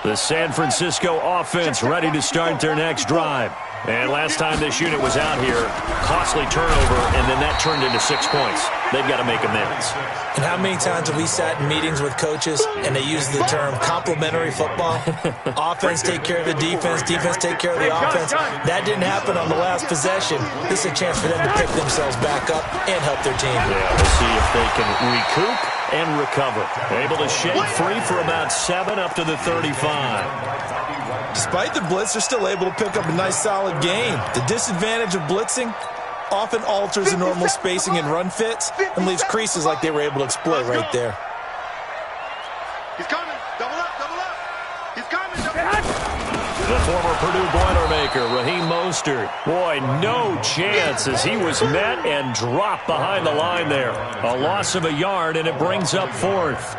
The San Francisco offense ready to start their next drive. And last time this unit was out here, costly turnover, and then that turned into 6 points. They've got to make amends. And how many times have we sat in meetings with coaches and they use the term complementary football? Offense take care of the defense, defense take care of the offense. That didn't happen on the last possession. This is a chance for them to pick themselves back up and help their team. Yeah, we'll see if they can recoup and recover. Able to shake free for about 7 up to the 35. Despite the blitz, they're still able to pick up a nice solid gain. The disadvantage of blitzing often alters the normal spacing and run fits and leaves creases like they were able to exploit right there. He's coming. Double up, double up. He's coming. Double up. The former Purdue Boilermaker, Raheem Mostert. Boy, no chance as he was met and dropped behind the line there. A loss of a yard, and it brings up 4th.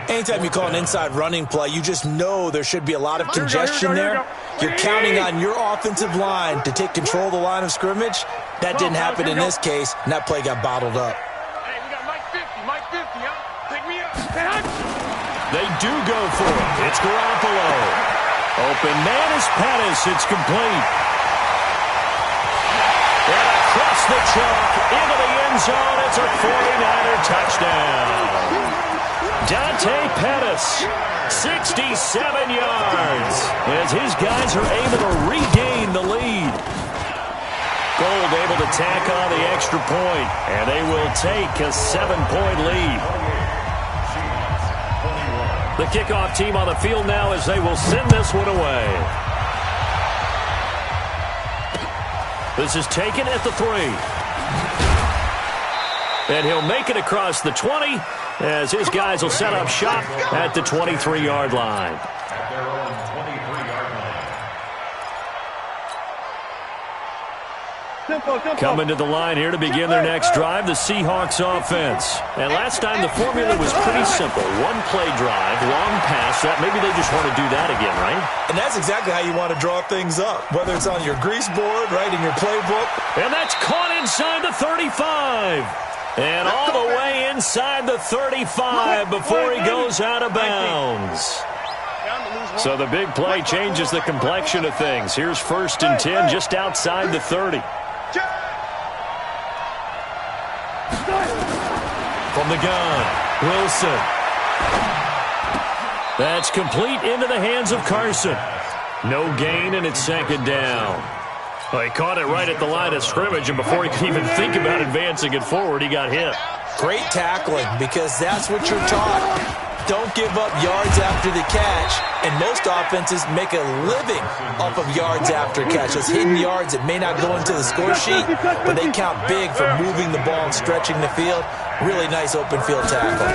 Anytime you call an inside running play, you just know there should be a lot of congestion there. You're counting on your offensive line to take control of the line of scrimmage. That didn't happen in this case, and that play got bottled up. Hey, we got Mike 50, huh? Pick me up. They do go for it. It's Garoppolo. Open man is Pettis. It's complete. And across the chalk into the end zone. It's a 49er touchdown. Dante Pettis, 67 yards, as his guys are able to regain the lead. Gold able to tack on the extra point, and they will take a 7-point lead. The kickoff team on the field now as they will send this one away. This is taken at the 3. And he'll make it across the 20 as his guys will set up shop at the 23-yard line. At their own 23-yard line. Coming to the line here to begin their next drive, the Seahawks offense. And last time the formula was pretty simple. One play drive, long pass. That maybe they just want to do that again, right? And that's exactly how you want to draw things up, whether it's on your grease board, right, in your playbook. And that's caught inside the 35. And all the way inside the 35 before he goes out of bounds. So the big play changes the complexion of things. Here's 1st and 10 just outside the 30. From the gun, Wilson. That's complete into the hands of Carson. No gain, and it's 2nd down. Well, he caught it right at the line of scrimmage, and before he could even think about advancing it forward, he got hit. Great tackling, because that's what you're taught. Don't give up yards after the catch. And most offenses make a living off of yards after catch. Those hidden yards that may not go into the score sheet, but they count big for moving the ball and stretching the field. Really nice open field tackle.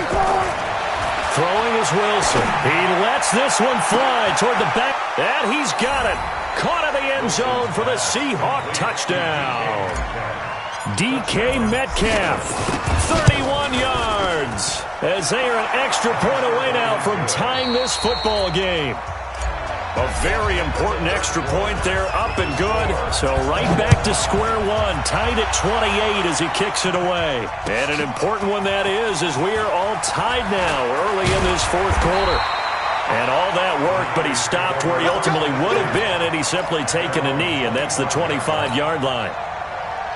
Throwing is Wilson. He lets this one fly toward the back. And he's got it. Caught in the end zone for the Seahawk touchdown. DK Metcalf, 31 yards, as they are an extra point away now from tying this football game. A very important extra point there, up and good. So right back to square one, tied at 28 as he kicks it away. And an important one that is, as we are all tied now early in this 4th quarter. And all that worked, but he stopped where he ultimately would have been, and he's simply taken a knee, and that's the 25-yard line.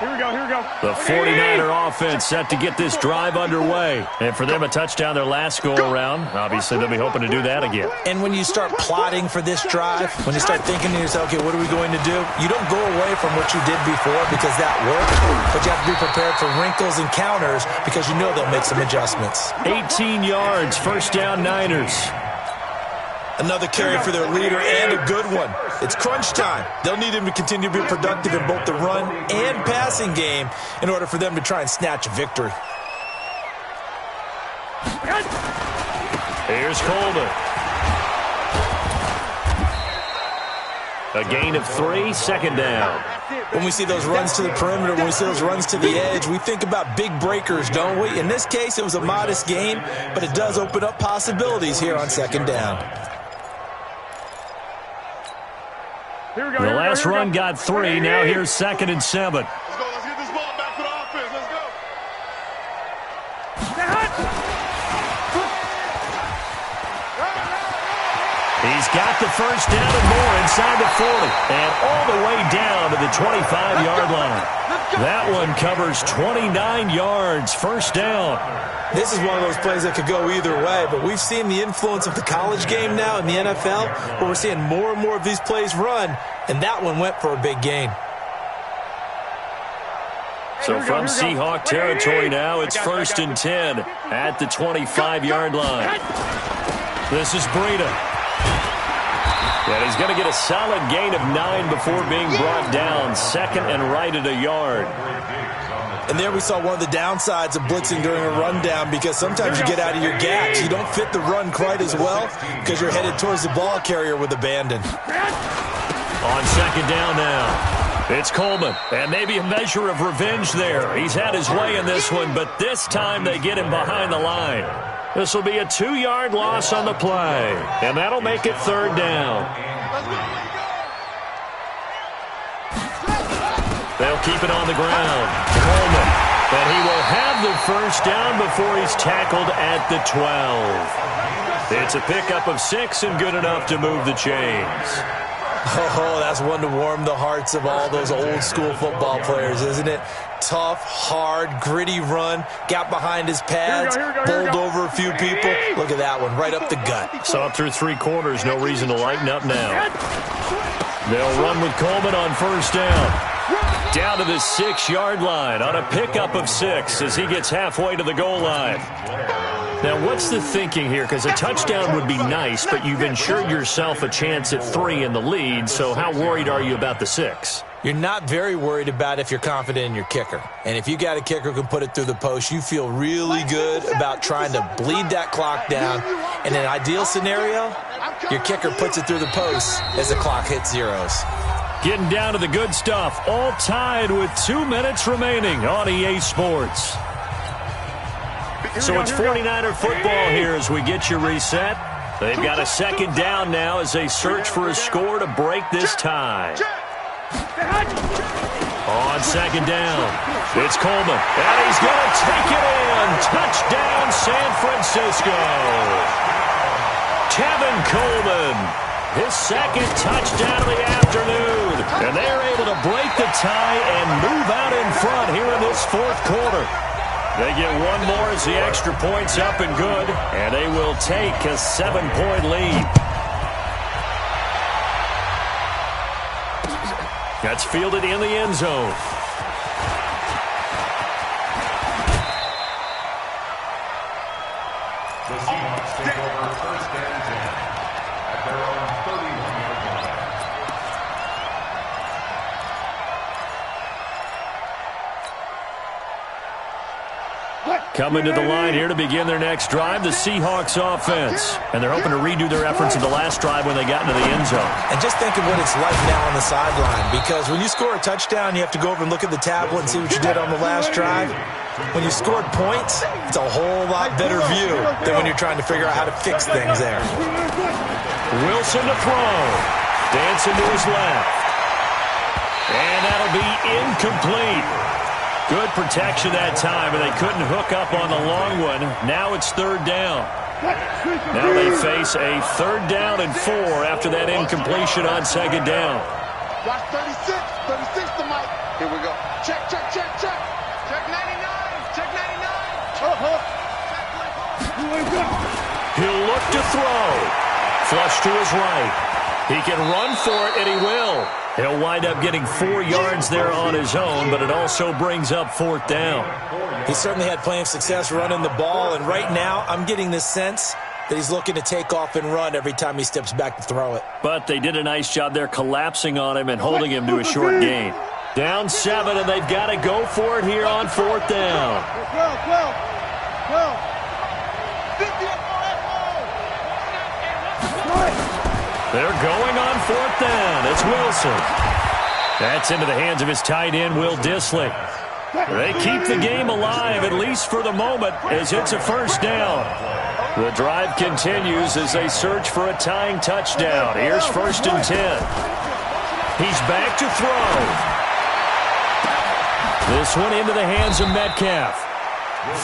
Here we go, here we go. The 49er offense set to get this drive underway. And for them, a touchdown their last go-around. Obviously, they'll be hoping to do that again. And when you start plotting for this drive, when you start thinking to yourself, okay, what are we going to do? You don't go away from what you did before because that worked, but you have to be prepared for wrinkles and counters because you know they'll make some adjustments. 18 yards, 1st down Niners. Another carry for their leader, and a good one. It's crunch time. They'll need him to continue to be productive in both the run and passing game in order for them to try and snatch a victory. Here's Coleman. A gain of 3, 2nd down. When we see those runs to the perimeter, when we see those runs to the edge, we think about big breakers, don't we? In this case, it was a modest gain, but it does open up possibilities here on 2nd down. The last run got 3. Now here's 2nd and 7. Let's go. Let's get this ball back to the offense. Let's go. He's got the 1st down and more inside the 40. And all the way down to the 25-yard line. That one covers 29 yards, 1st down. This is one of those plays that could go either way, but we've seen the influence of the college game now in the NFL, where we're seeing more and more of these plays run, and that one went for a big gain. So from Seahawk territory now, it's 1st and 10 at the 25-yard line. This is Breida. And he's going to get a solid gain of 9 before being brought down. 2nd and right at a yard. And there we saw one of the downsides of blitzing during a rundown, because sometimes you get out of your gaps. You don't fit the run quite as well because you're headed towards the ball carrier with abandon. On 2nd down now, it's Coleman. And maybe a measure of revenge there. He's had his way in this one, but this time they get him behind the line. This will be a 2-yard loss on the play, and that'll make it 3rd down. They'll keep it on the ground. Coleman. And he will have the 1st down before he's tackled at the 12. It's a pickup of 6 and good enough to move the chains. Oh, that's one to warm the hearts of all those old-school football players, isn't it? Tough, hard, gritty run, got behind his pads, bowled over a few people. Look at that one, right up the gut. Saw it through 3 quarters, no reason to lighten up now. They'll run with Coleman on first down. Down to the 6-yard line on a pickup of 6 as he gets halfway to the goal line. Now, what's the thinking here? Because a touchdown would be nice, but you've ensured yourself a chance at 3 in the lead, so how worried are you about the 6? You're not very worried about if you're confident in your kicker. And if you got a kicker who can put it through the post, you feel really good about trying to bleed that clock down. In an ideal scenario, your kicker puts it through the post as the clock hits zeros. Getting down to the good stuff, all tied with 2 minutes remaining on EA Sports. So it's 49er football here as we get you reset. They've got a second down now as they search for a score to break this tie. On second down, it's Coleman, and he's going to take it in. Touchdown, San Francisco. Kevin Coleman, his second touchdown of the afternoon. And they're able to break the tie and move out in front here in this fourth quarter. They get one more as the extra point's up and good, and they will take a 7-point lead. That's fielded in the end zone. The Seahawks take over first and 10 at their own 31-yard line. Coming to the line here to begin their next drive, the Seahawks offense. And they're hoping to redo their efforts in the last drive when they got into the end zone. And just think of what it's like now on the sideline, because when you score a touchdown, you have to go over and look at the tablet and see what you did on the last drive. When you scored points, it's a whole lot better view than when you're trying to figure out how to fix things there. Wilson to throw. Dancing to his left. And that'll be incomplete. Good protection that time, and they couldn't hook up on the long one. Now it's third down. Now they face a 3rd down and 4 after that incompletion on second down. Watch 36 to Mike. Here we go. Check. Check 99. Check 99. He'll look to throw. Flush to his right. He can run for it, and he will. He'll wind up getting 4 yards there on his own, but it also brings up 4th down. He certainly had plenty of success running the ball, and right now I'm getting the sense that he's looking to take off and run every time he steps back to throw it. But they did a nice job there collapsing on him and holding him to a short gain. Down 7, and they've got to go for it here on 4th down. They're going on 4th down. It's Wilson. That's into the hands of his tight end, Will Dissly. They keep the game alive, at least for the moment, as it's a 1st down. The drive continues as they search for a tying touchdown. Here's 1st and 10. He's back to throw. This one into the hands of Metcalf.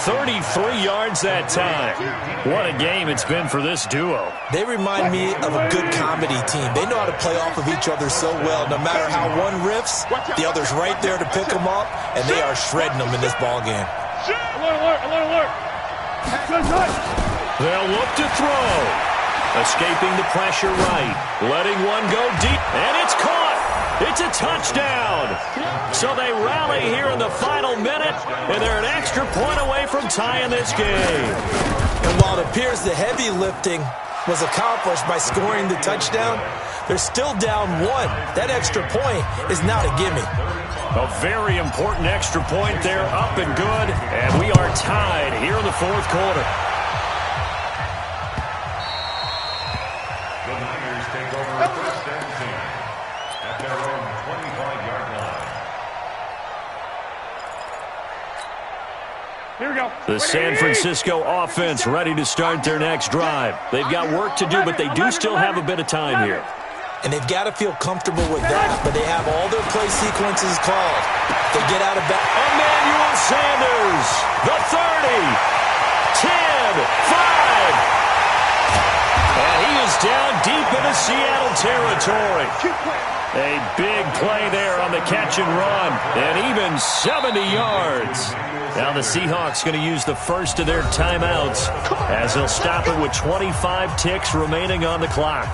33 yards that time. What a game it's been for this duo. They remind me of a good comedy team. They know how to play off of each other so well. No matter how one riffs, the other's right there to pick them up, and they are shredding them in this ballgame. Alert. They'll look to throw. Escaping the pressure right. Letting one go deep, and it's caught. It's a touchdown. So they rally here in the final minute, and they're an extra point away from tying this game. And while it appears the heavy lifting was accomplished by scoring the touchdown, they're still down 1. That extra point is not a gimme. A very important extra point there, up and good, and we are tied here in the 4th quarter. The Niners take over first and 10 at their own 25-yard line. Here we go. The San Francisco offense ready to start their next drive. They've got work to do, but they do still have a bit of time here. And they've got to feel comfortable with that, but they have all their play sequences called. They get out of back. Emmanuel Sanders, the 30, 10, 5. And he is is down deep into Seattle territory. A big play there on the catch and run, and even 70 yards. Now the Seahawks going to use the first of their timeouts as they'll stop it with 25 ticks remaining on the clock.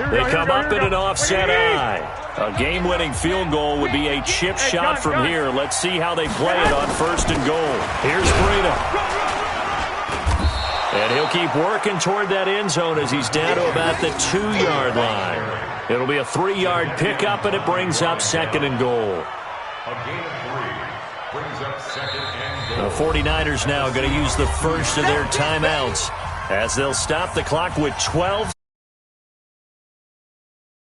They come up in an offset eye. A game-winning field goal would be a chip shot from here. Let's see how they play it on first and goal. Here's Breida. And he'll keep working toward that end zone as he's down to about the 2-yard line. It'll be a 3-yard pickup, and it brings up second and goal. A gain of 3 brings up second and goal. The 49ers now going to use the first of their timeouts as they'll stop the clock with 12